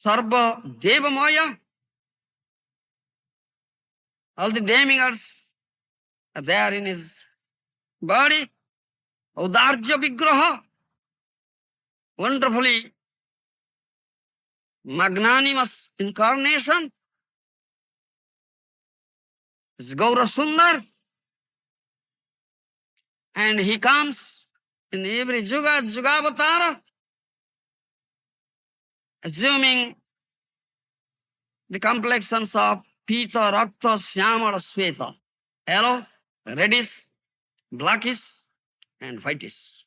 Speaker 1: Sarva Deva Maya. All the demigods are there in his body. Audarja Vigraha, wonderfully magnanimous incarnation. It's Gaura Sundar. And he comes in every Juga, Jugavatara, assuming the complexions of Pita, Rakta, Syamala, Sveta, yellow, reddish, blackish, and whitish.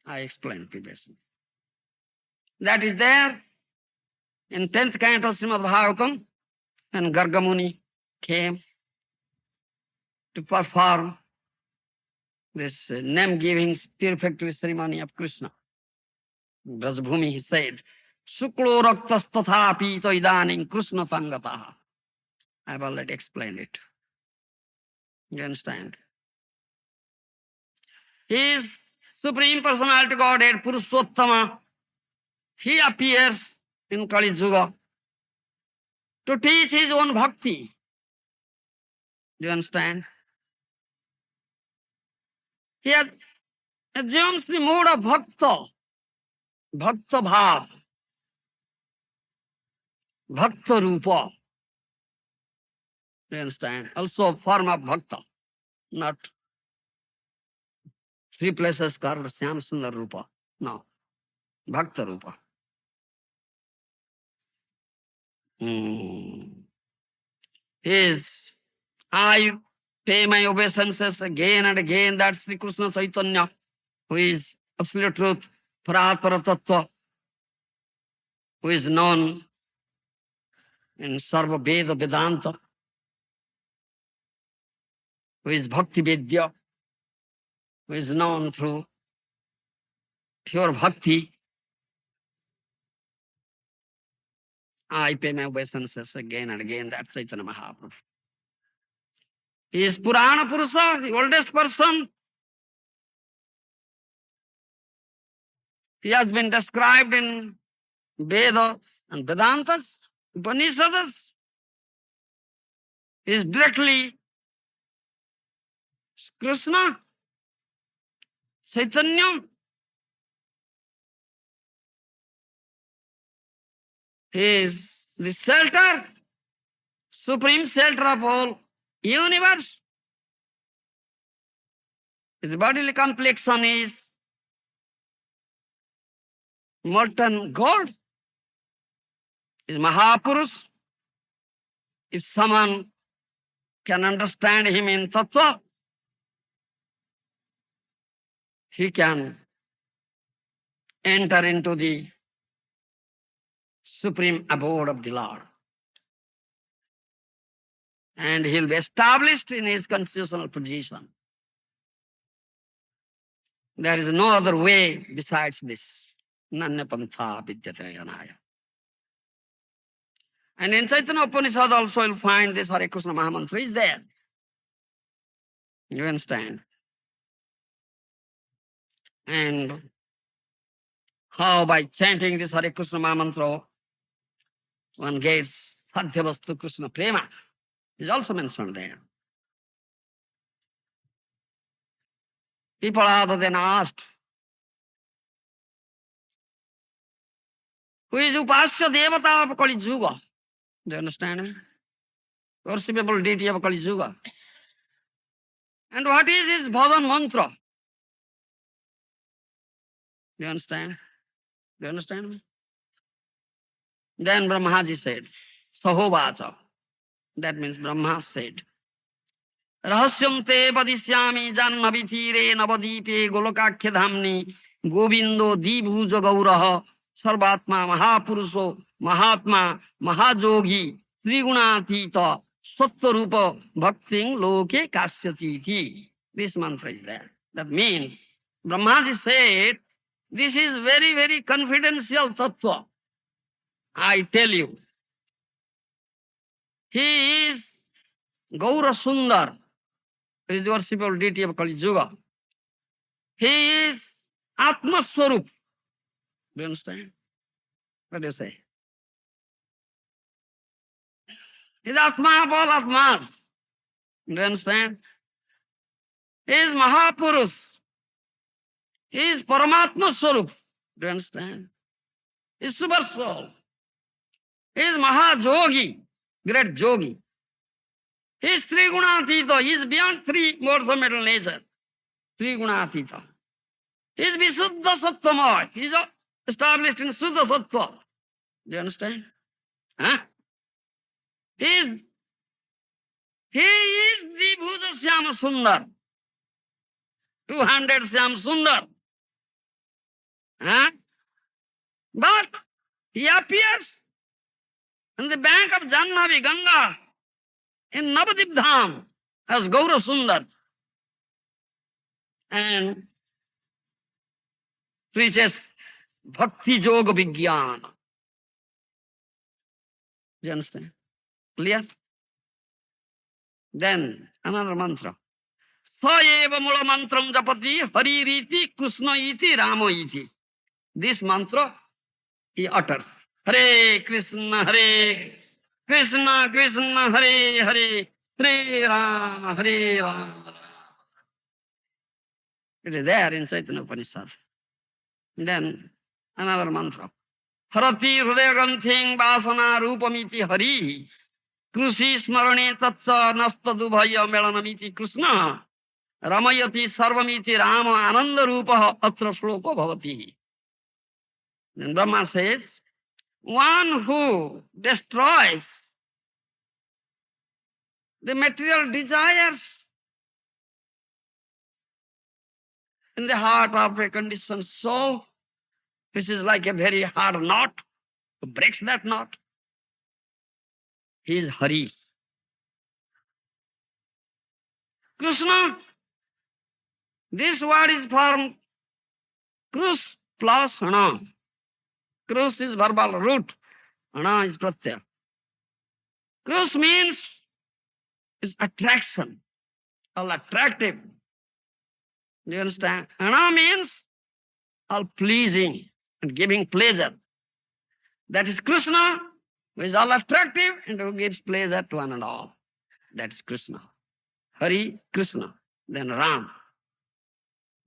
Speaker 1: I explained previously. That is there in 10th canto Srimad Bhagavatam, and Gargamuni came to perform this name-giving purificatory ceremony of Krishna. Brajabhumi, he said, Suklo raktas tatha pita idanim Krishna sangataha. I have already explained it. You understand? He is Supreme Personality Godhead, Purushottama. He appears in Kali Yuga to teach his own bhakti. Do you understand? He assumes the mood of bhakta, bhakta bhav, bhakta rupa. Do you understand? Also a form of bhakta, not 3 places called Syam Sundar Rupa. No, bhakta rupa. I pay my obeisances again and again that Sri Krishna Chaitanya, who is absolute truth, Paratpara Tattva, who is known in Sarva Veda Vedanta, who is Bhakti Vidya, who is known through pure bhakti. I pay my obeisances again and again, that Chaitanya Mahaprabhu. He is Purana Purusha, the oldest person. He has been described in Vedas and Vedantas, Upanishads. He is directly Krishna, Chaitanya. He is the shelter, supreme shelter of all universe. His bodily complexion is molten gold. He is Mahapurush. If someone can understand him in tattva, he can enter into the supreme abode of the Lord. And he'll be established in his constitutional position. There is no other way besides this. Nanya pantha vidyate yanaya. And in Chaitanya Upanishad also you'll find this Hare Krishna Mahamantra is there. You understand? And how by chanting this Hare Krishna Mahamantra one gets Sadhyavastu Krishna Prema is also mentioned there. People then asked, who is Upasya Devata of Kali Yuga? Do you understand me? Worshipable deity of Kali Yuga. And what is his bhajan mantra? Do you understand? Do you understand me? Then Brahmaji said, Sahovacha. That means Brahma said, Rahasyam te padishyami jannavi tire navadipe golokakya dhamni govindo dibhuja gauraha sarvatma mahapurusho mahatma mahajogi trigunatita sattvarupa bhakting loke kasyatiti. This mantra is there. That means Brahmaji said, this is very, very confidential tattva. I tell you, he is Gaura Sundar, who is the worshipable deity of Kali Yuga. He is Atma Swarup. Do you understand? What do you say? He is Atma of all Atmas. Do you understand? He is Mahapurush. He is Paramatma Swarup. Do you understand? He is Super Soul. He is Mahajogi, great Jogi. He is Trigunatita. He is beyond three modes of mental nature. Trigunatita. He is Visuddha Sattvamaya. He is established in Suddha Sattva. Do you understand? Huh? He is the Bhuja Syama Sundar. 200 Syam Sundar. Huh? But he appears on the bank of Jannavi Ganga in Navadip Dham as Gaura Sundar and preaches Bhakti Yoga Vijnana. Do you understand? Clear? Then another mantra. Sa eva mula mantram japati hari riti Krishna iti Rama iti. This mantra he utters. Hare Krishna, Hare Krishna, Krishna, Hare Hare, Hare Rama, Hare Rama. It is there in Chaitanya Upanishad. Then another mantra. Harati hrudayanthing vasana rupamiti hari. Krushi smarane tatsa nastadubhaya melanamiti Krishna. Ramayati sarvamiti Rama ananda rupaha atra sloko bhavati. Then Brahma says, one who destroys the material desires in the heart of a conditioned soul, which is like a very hard knot, who breaks that knot, he is Hari. Krishna, this word is from Krus plus Ana. Krus is verbal root, Ana is pratyaya. Krus means is attraction, all attractive. Do you understand? Ana means all pleasing and giving pleasure. That is Krishna, who is all attractive and who gives pleasure to one and all. That is Krishna. Hari, Krishna, then Ram.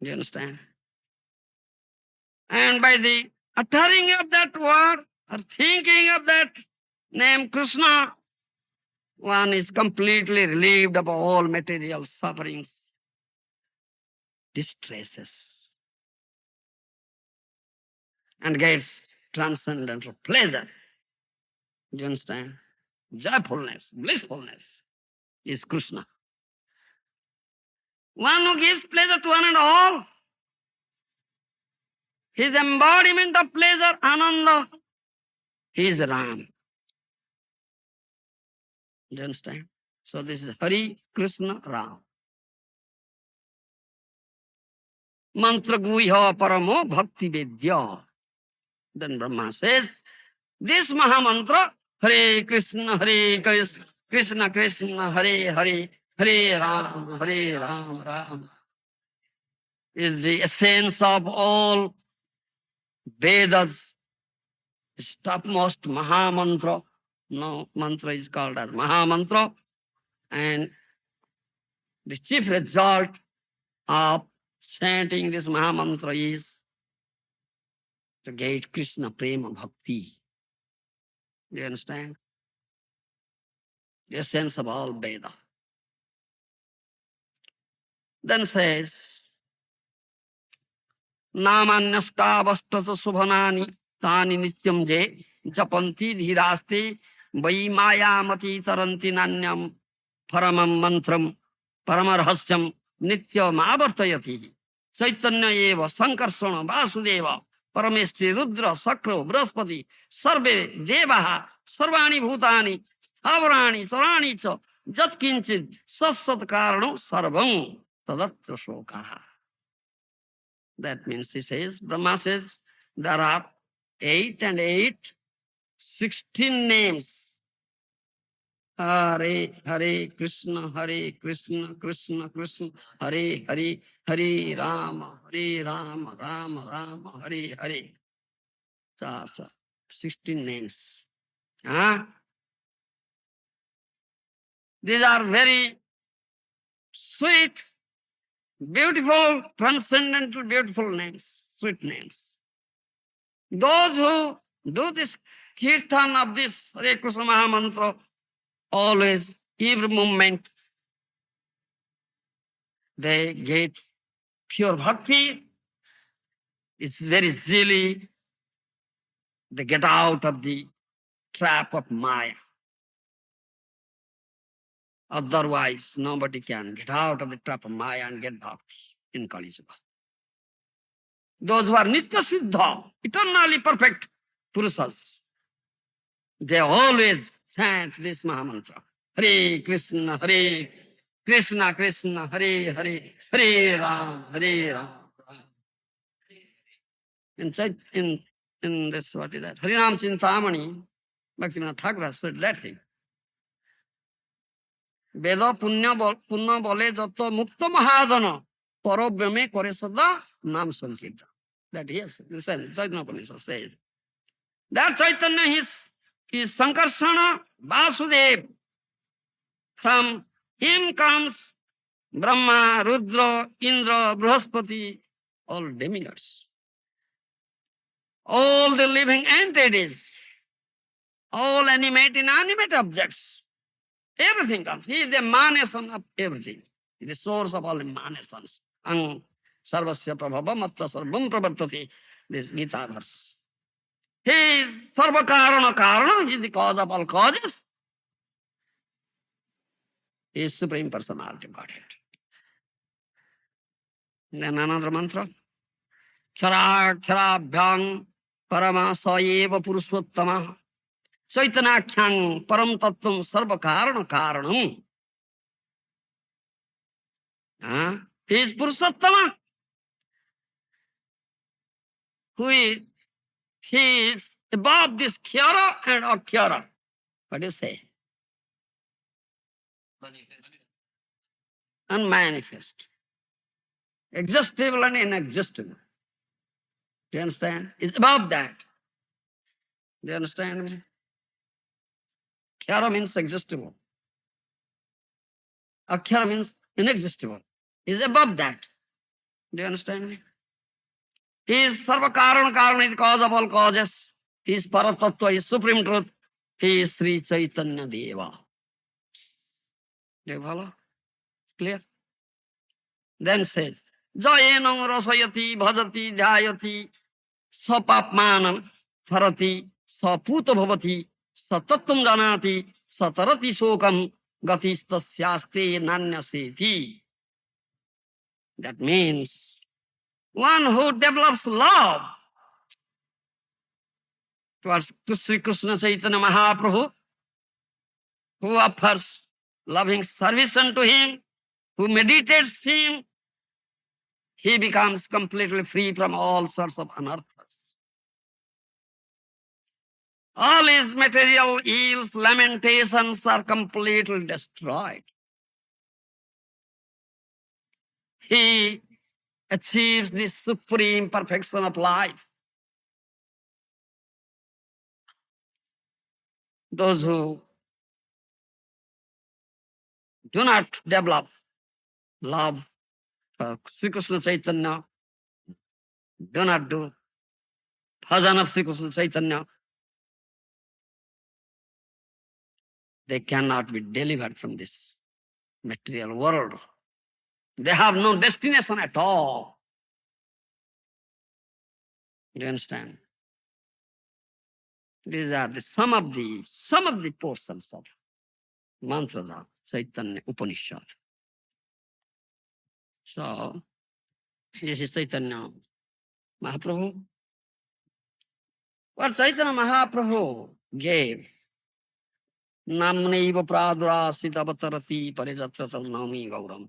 Speaker 1: Do you understand? And by the uttering of that word or thinking of that name Krishna, one is completely relieved of all material sufferings, distresses, and gets transcendental pleasure. Do you understand? Joyfulness, blissfulness is Krishna. One who gives pleasure to one and all, his embodiment of pleasure, Ananda, he is Ram. Do you understand? So this is Hari, Krishna, Ram. Mantra guhya paramo bhakti vedya. Then Brahma says, this Mahamantra, Hare Krishna, Krishna Krishna, Hare Hare, Hare Ram, Ram, is the essence of all Vedas, topmost Mahamantra. No mantra is called as Mahamantra. And the chief result of chanting this Mahamantra is to get Krishna Prema Bhakti. Do you understand? The essence of all Veda. Then says, Namanyastavastaso subhanani tani nityam je japanti dhiraste vai mayamati taranti nanyam paramam mantram paramarhasyam nityam avartayati chaitanya eva sankarsana vasudeva parameshti rudra sakra brahaspati sarve devaha sarvani bhutani avarani sarani cha jatkinchid satsat karano sarvam tadatra shokaha. That means he says, Brahma says, there are 8 and 8, 16 names. Hare, Hare Krishna, Krishna Krishna, Hare Hare, Hare Rama, Rama Rama, Hare Hare. So, 16 names. Huh? These are very sweet, beautiful, transcendental, beautiful names, sweet names. Those who do this kirtan of this Hare Krishna Mahamantra, always, every moment, they get pure bhakti. It's very easily they get out of the trap of Maya. Otherwise, nobody can get out of the trap of Maya and get bhakti in Kali Yuga. Those who are Nitya Siddha, eternally perfect Purusas, they always chant this Mahamantra. Hare Krishna, Krishna Krishna, Hare Hare, Hare Ram, Ram. In this, what is that? Harinam Chintamani, Bhaktivinoda Thakur said that thing. Veda punya bole jato mukta mahadana parobrahme kore sada nam sankirtan. That yes, listen, Chaitanya Upanishad says. That Chaitanya is Sankarsana Vasudev. From him comes Brahma, Rudra, Indra, Brahaspati, all demigods. All the living entities, all animate, inanimate objects, everything comes. He is the emanation of everything. He is the source of all emanations. Ang sarvasya prabhava matta sarvam pravartati. This Gita verse. He is sarva karana. He is the cause of all causes. He is Supreme Personality Godhead. Then another mantra. Kharabhyang parama sayeva purushottama chaitanakyang param tattvam sarva karanam. He is Purushottama. He is above this Khyara and Akhyara. What do you say? Unmanifest. Existable and inexistable. Do you understand? It's above that. Do you understand me? Khyara means existable. Akhyara means inexistable. Is above that. Do you understand me? He is Sarva Karana Karana, the cause of all causes. He is Paratattva, he is Supreme Truth. He is Sri Chaitanya Deva. Do you follow? Clear? Then says, Jayenam rasayati bhajati dhyayati sapapmanam tharati saputa bhavati satattam janati satarati sokam gatistasyaste nanyaseti. That means one who develops love towards Sri Krishna Chaitanya Mahaprabhu, who offers loving service unto him, who meditates him, he becomes completely free from all sorts of anarthas. All his material ills, lamentations are completely destroyed. He achieves this supreme perfection of life. Those who do not develop love for Sri Krishna Chaitanya, do not do bhajan of Sri Krishna Chaitanya, they cannot be delivered from this material world. They have no destination at all. Do you understand? These are some of the portions of Mantra Chaitanya Upanishad. So, this is Chaitanya Mahaprabhu. What Chaitanya Mahaprabhu gave, Namneiva Pradurasita Avatarati Parijatratal Nami Gauram.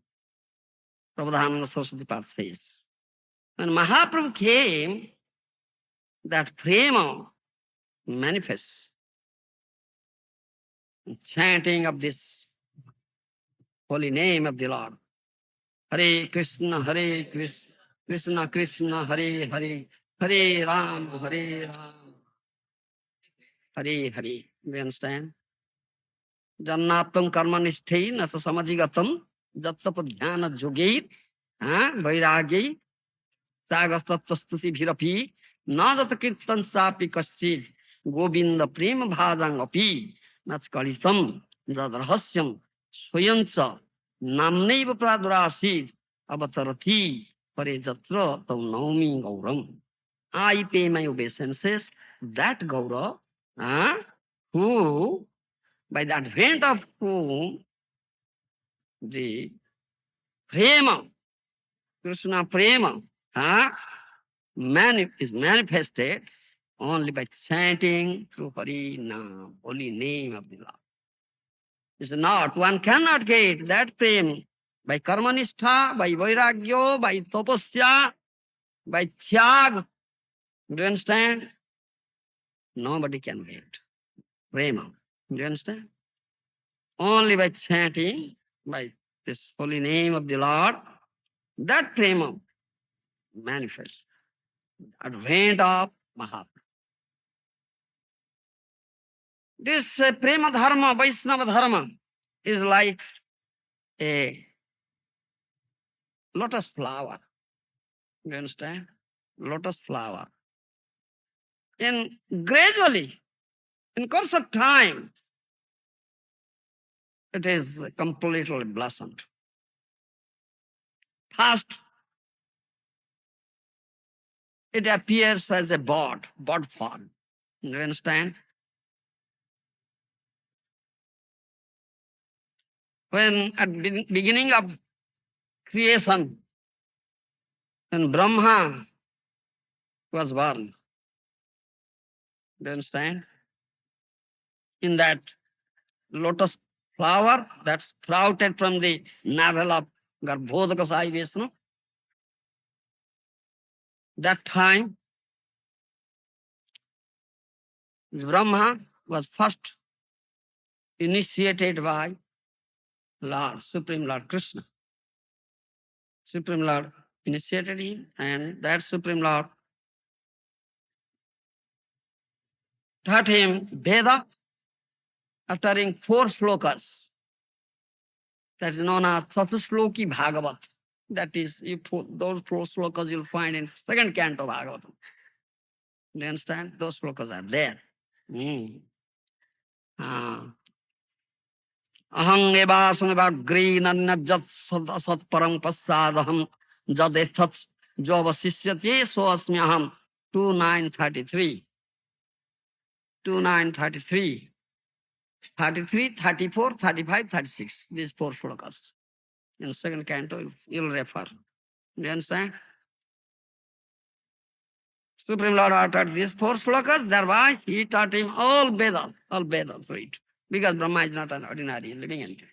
Speaker 1: Prabhupada Saraswati Path says, when Mahaprabhu came, that prema manifests. Chanting of this holy name of the Lord. Hare Krishna, Krishna Krishna, Hare Hare, Hare Ram, Hare Ram, Hare Hare. Do you understand? Jannaptam karmanishthai nasa samajigatam jattapadhyana jogir vairagi sagastattastuti bhirapi nadata kirtan sapi kaschid govinda prema bhajang api natskalitam jadrahasyam swayancha namneiva pradurasid avatarati parejatra tam naumi gauram. I pay my obeisances that Gaura who by the advent of whom the prema, Krishna prema is manifested only by chanting through Hari Nam, holy name of the Lord. It's not, one cannot get that prema by karmanistha, by vairagyo, by tapasya, by tyag. Do you understand? Nobody can get prema. Do you understand? Only by chanting, by this holy name of the Lord, that prema manifests. Advent of Mahaprabhu. This prema dharma, Vaishnava dharma, is like a lotus flower. You understand? Lotus flower. And gradually, in course of time, it is completely blossomed. First, it appears as a bud form. You understand? When at the beginning of creation, when Brahma was born, do you understand? In that lotus flower that sprouted from the navel of Garbhodaka Sai Vishnu. That time, Brahma was first initiated by Lord, Supreme Lord Krishna. Supreme Lord initiated him, and that Supreme Lord taught him Veda, uttering 4 slokas. That is known as Chatusloki Bhagavat. That is, those 4 slokas you'll find in second canto Bhagavatam. Do you understand? Those slokas are there. Aham evasanagree nanyajat sat parang pasadaham jadethats jovasisyati so asmi aham. 2933. 2933. 33, 34, 35, 36. These 4 slokas. In second canto, you'll refer. Do you understand? Supreme Lord uttered these 4 slokas, thereby he taught him all Vedas to it. Because Brahma is not an ordinary living entity.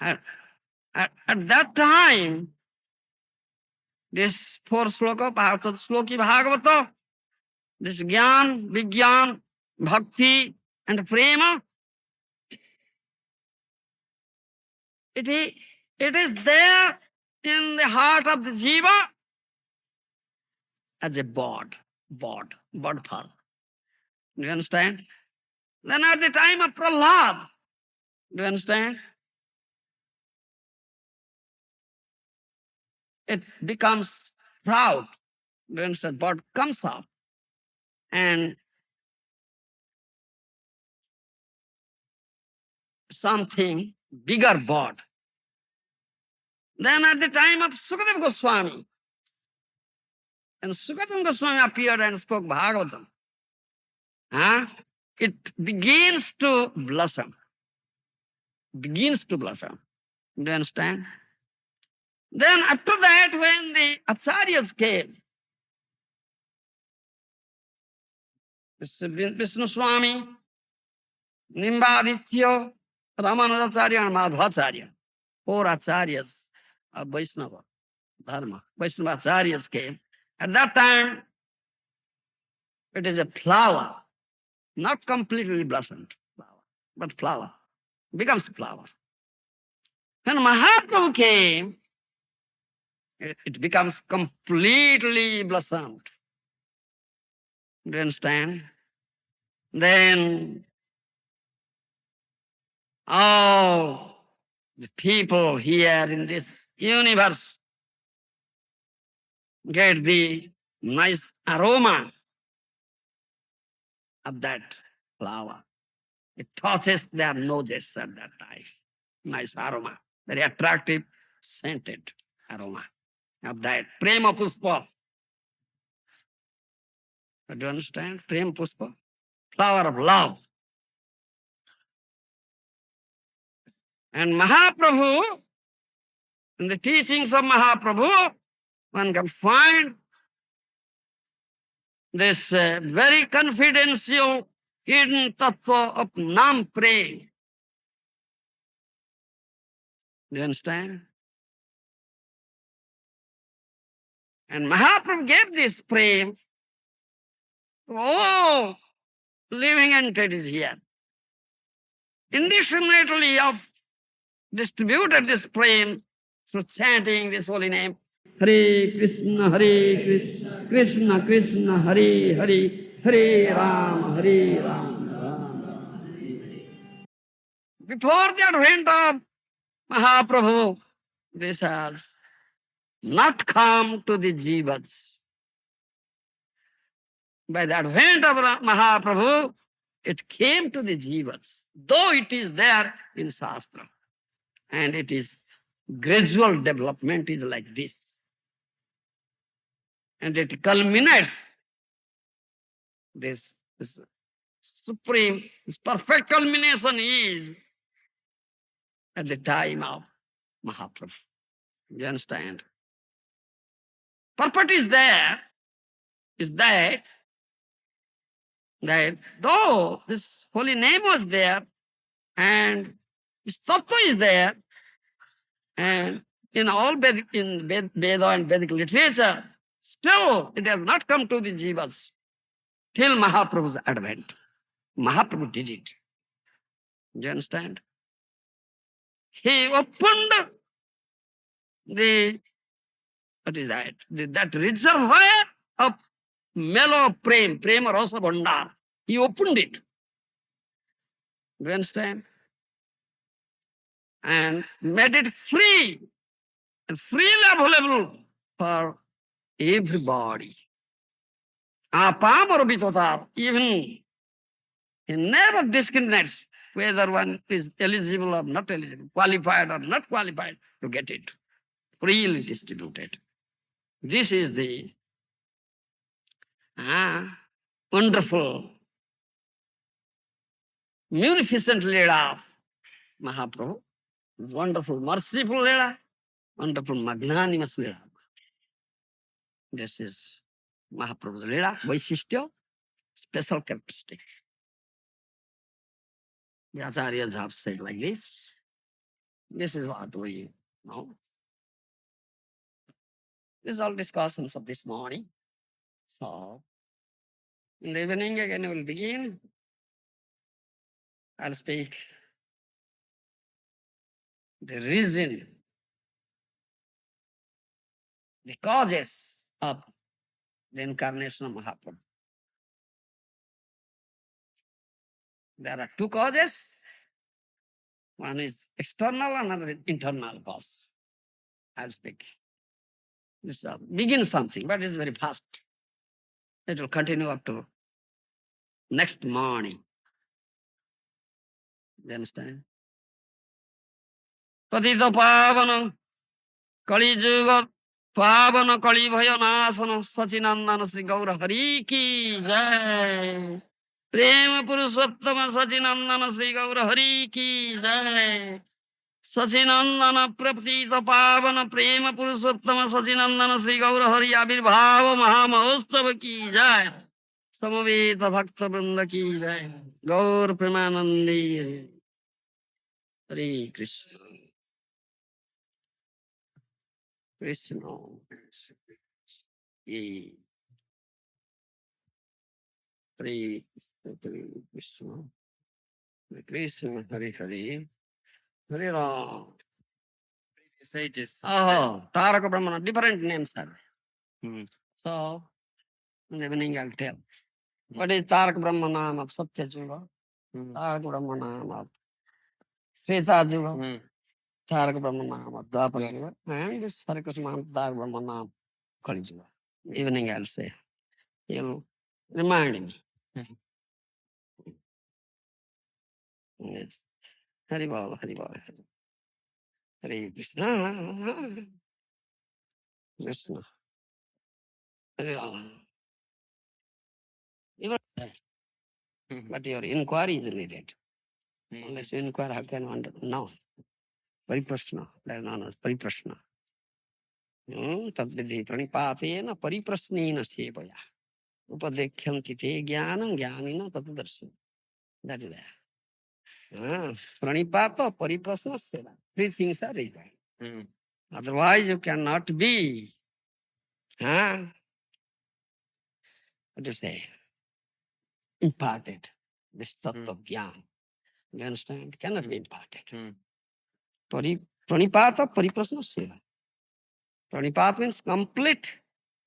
Speaker 1: At that time, this 4 sloka, Sloki Bhagavata, this Gyan, Vigyan, Bhakti, and Prema, it is there in the heart of the Jiva as a bod form. Do you understand? Then at the time of Prahlad, do you understand? It becomes proud. Do you understand? Bod comes up and something bigger bod. Then at the time of Sukadeva Goswami, and Sukadeva Goswami appeared and spoke Bhagavatam, it begins to blossom. Do you understand? Then after that, when the Acharyas came, Vishnu Swami, Nimbaditya, Ramanujacharya, and Madhvacharya, 4 Acharyas of Vaishnava Dharma. Vaishnava Acharyas came. At that time, it is a flower, not completely blossomed flower, but flower. Becomes a flower. When Mahaprabhu came, it becomes completely blossomed. Do you understand? Then all the people here in this universe get the nice aroma of that flower. It touches their noses at that time. Nice aroma, very attractive, scented aroma of that Prema Puspa. Do you understand? Prema Puspa, flower of love. And Mahaprabhu, in the teachings of Mahaprabhu, one can find this very confidential hidden tattva of Nam Prem. Do you understand? And Mahaprabhu gave this Prem to all living entities here. Indiscriminately of distributed this Prem through chanting this holy name. Hare Krishna, Krishna Krishna, Hare Hare, Hare Rama, Rama. Before the advent of Mahaprabhu, this has not come to the jivas. By the advent of Mahaprabhu, it came to the jivas, though it is there in Shastra. And it is gradual development is like this. And it culminates this supreme, this perfect culmination is at the time of Mahaprabhu. You understand? Purport is there, is that though this holy name was there and this tattva is there, And in all Veda and Vedic literature, still it has not come to the jivas till Mahaprabhu's advent. Mahaprabhu did it. Do you understand? He opened the, what is that? That reservoir of mellow prema rasa bhandar. He opened it. Do you understand? And made it free and freely available for everybody. Apamara vitatar, even he never discriminates whether one is eligible or not eligible, qualified or not qualified to get it. Freely distributed. This is the wonderful, munificent Leela of Mahaprabhu. Wonderful, merciful Leela, wonderful, magnanimous Leela. This is Mahaprabhu's Leela, Vaishistya, special characteristic. The Acharyas have said like this. This is what we know. This is all discussions of this morning. So, in the evening again we will begin. I'll speak the reason, the causes of the incarnation of Mahaprabhu. There are two causes. One is external, another is internal cause. I'll speak. This begin something, but it's very fast. It will continue up to next morning. You understand? Patita pavana, Kali Juga, pavana Kali Bhayanasana, Sachinandana Sri Gaura Hari ki jai. Prema Purushottama Sachinandana Sri Gaura Hari ki jai. Sachinandana Praptita Pavana Prema Purushottama Sachinandana Sri Gaura Hari Abhirbhava Mahamahostava ki jai. Samaveta Bhakta Vrinda ki jai. Gaur Premanandi. Hare Krishna. Krishna. Ye. Hare Krishna. Hare Krishna. Hare Hare. Hare Ram.
Speaker 2: Sages.
Speaker 1: Oh, Taraka Brahmana, different names are.
Speaker 2: Hmm.
Speaker 1: So, in the evening I'll tell. What is Taraka Brahmana of Satya Juga? Taraka Brahmana of Sveta Juga? Taraka Brahmana of Dwapara Juga? And this Hare Krishna Taraka Brahmana of Kali Juga. Evening I'll say. You'll remind me. Yes. Hari Bol, Hari Bol. Hare Krishna. Krishna. Hare Ram. You are there. But your inquiry is needed. Unless you inquire, how can one know? Pariprashna. That is known as Pariprashna. Tadvidhi pranipatena pariprasnena sevaya. Upadekyanti te jnanam jnanina tatudarshana. That is there. Pranipata pariprasna seva. Three things are required. Otherwise you cannot be, what to say, imparted. This tattva jnana. You understand? Cannot be imparted. Pranipata pariprasna seva. Pranipat means complete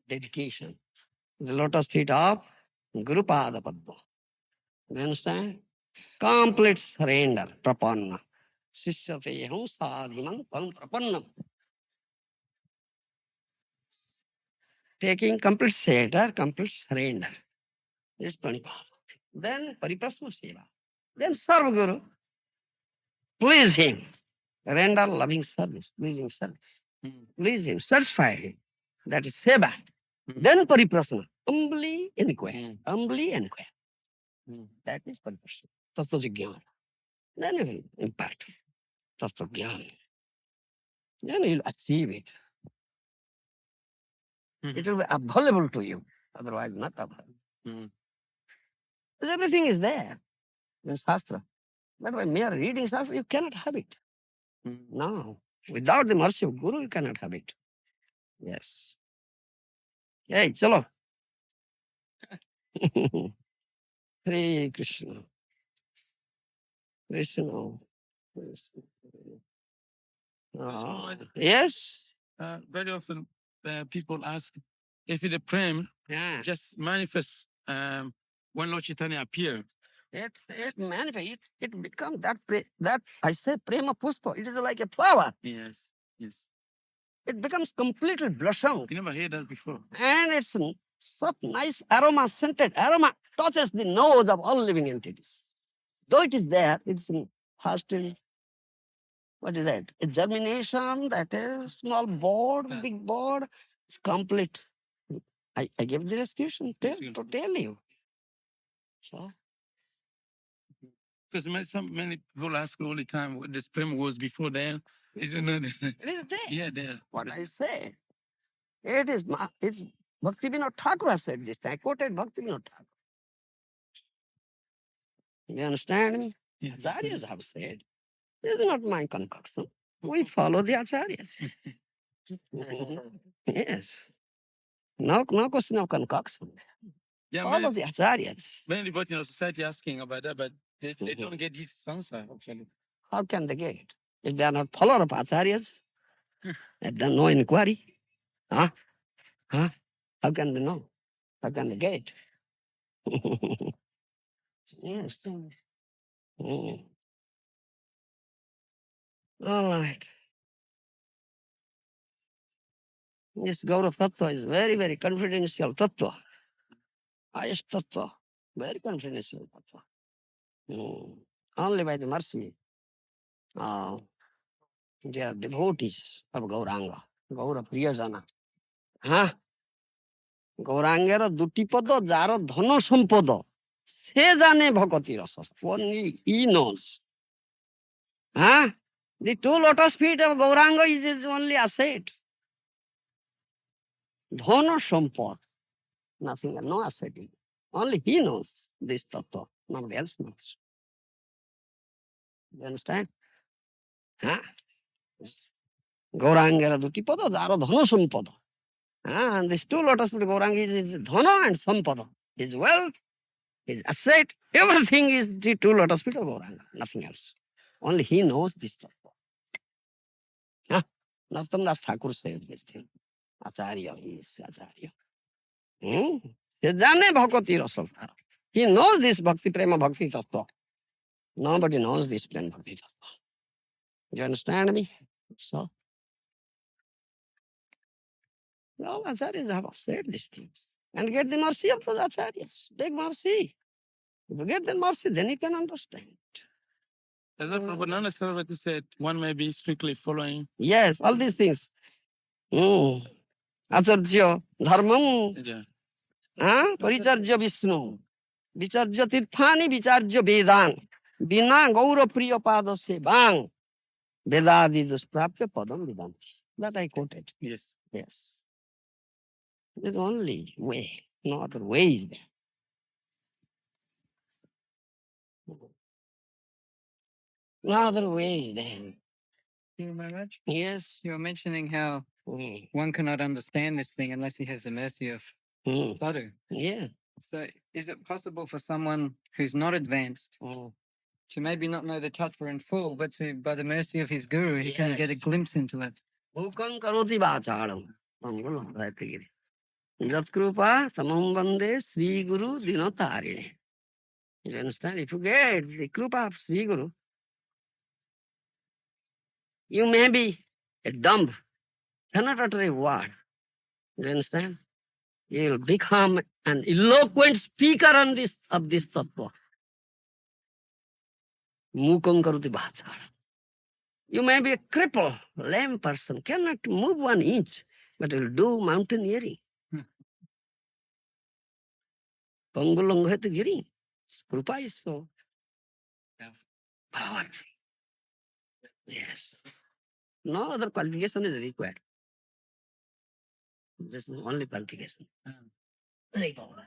Speaker 1: dedication. The lotus feet of Guru Pada Padma. You understand? Complete surrender, prapanna. Sishyateham sadhunam tam prapannam. Taking complete surrender, is pranipata. Then pariprasna seva. Then serve Guru. Please him. Render loving service, pleasing service. Please him, satisfy him. That is seva. Then pariprasna. Humbly inquire. Humbly inquire. That is pariprasna. Tattva jnana. Then you will impart tattva jnana. Then you will achieve it. It will be available to you. Otherwise, not available. Everything is there in Shastra. But by mere reading Shastra, you cannot have it. No. Without the mercy of Guru, you cannot have it. Yes. Hey, chalo. Hare Krishna. Krishna. Krishna. Yes.
Speaker 2: Very often people ask if the prem
Speaker 1: Yeah.
Speaker 2: just manifests when Lord Chaitanya appear.
Speaker 1: It manifests. It becomes that I say prema puspa. It is like a flower.
Speaker 2: Yes, yes.
Speaker 1: It becomes completely blossom.
Speaker 2: You never heard that before.
Speaker 1: And it's such nice aroma, scented aroma, touches the nose of all living entities. Though it is there, it's first in, what is that? A germination, that is small board, big board, it's complete. I gave the description to tell you. So,
Speaker 2: Because many people ask all the time what this prem was before then. Isn't it?
Speaker 1: it is there.
Speaker 2: Yeah, there.
Speaker 1: What I say, it's Bhakti Vinod Thakur has said this. I quoted Bhakti Vinod Thakur. You understand me?
Speaker 2: Yes.
Speaker 1: Acharyas have said, this is not my concoction. We follow the Acharyas. Yes. No question of concoction.
Speaker 2: Yeah,
Speaker 1: Follow
Speaker 2: many,
Speaker 1: the Acharyas.
Speaker 2: many devotees in our society asking about that, but they don't get this answer actually.
Speaker 1: How can they get it? If they are not follower of Acharyas, they've done no inquiry. Huh? How can they know? How can they get it? Yes. Mm. All right. This Gaurav Tattva is very, very confidential Tattva. Highest Tattva. Very confidential Tattva. Only by the mercy. They are devotees of Gauranga. Gaura Priyajana. হ্যাঁ গৌরাঙ্গের দুটি পদ যার ধন সম্পদ সে জানে ভকতি রস only he knows. হ্যাঁ the two lotus feet of Gauranga is his only asset. ধন সম্পদ, nothing, no asset. Only he knows this tattva. Nobody else knows. You understand? হ্যাঁ গৌরাঙ্গের দুটি পদ যার ধন সম্পদ. And these two lotus feet of Gauranga is his dhana and sampada. His wealth, his asset, everything is the two lotus feet of Gauranga, nothing else. Only he knows this tattva. Narottam Das Thakur said this thing. Acharya, he is Acharya. He jane bhakti rasavtar. He knows this bhakti prema bhakti tattva. Nobody knows this prema bhakti tattva. You understand me? So, all acharyas have said these things. And get the mercy of those acharyas. Beg mercy. If you get the mercy, then you can understand.
Speaker 2: As a Prabhupada Saraswati said, one may be strictly following.
Speaker 1: Yes, all these things. Acharya, dharmam, paricharya Vishnu, vicharya tirthani, vicharya vedan, bina gaura priya pada sevang, vedadi dusprapya padam vidanti. That I quoted.
Speaker 2: Yes.
Speaker 1: Yes. There's only way, no other way is there. No other way is there.
Speaker 3: Maharaj,
Speaker 1: Yes.
Speaker 3: you were mentioning how
Speaker 1: Mm.
Speaker 3: one cannot understand this thing unless he has the mercy of
Speaker 1: Mm.
Speaker 3: sadhu.
Speaker 1: Yeah.
Speaker 3: So, is it possible for someone who's not advanced
Speaker 1: Mm.
Speaker 3: to maybe not know the tattva in full, but by the mercy of his guru, he can get a
Speaker 1: Yes.
Speaker 3: glimpse into it?
Speaker 1: Bhukam karoti vacharam. Mangalam Bhattagiri. Jatkrupa samam vande Sri Guru dinotarine. You understand? If you get the krupa of Sri Guru, you may be a dumb, cannot utter a word. You understand? You will become an eloquent speaker on this of this tattva. Mukam karoti vacharam. You may be a cripple, lame person, cannot move 1 inch, but will do mountaineering. Pangulanga hete giri. Krupa is so powerful. Yes. No other qualification is required. This is the only qualification. Very powerful.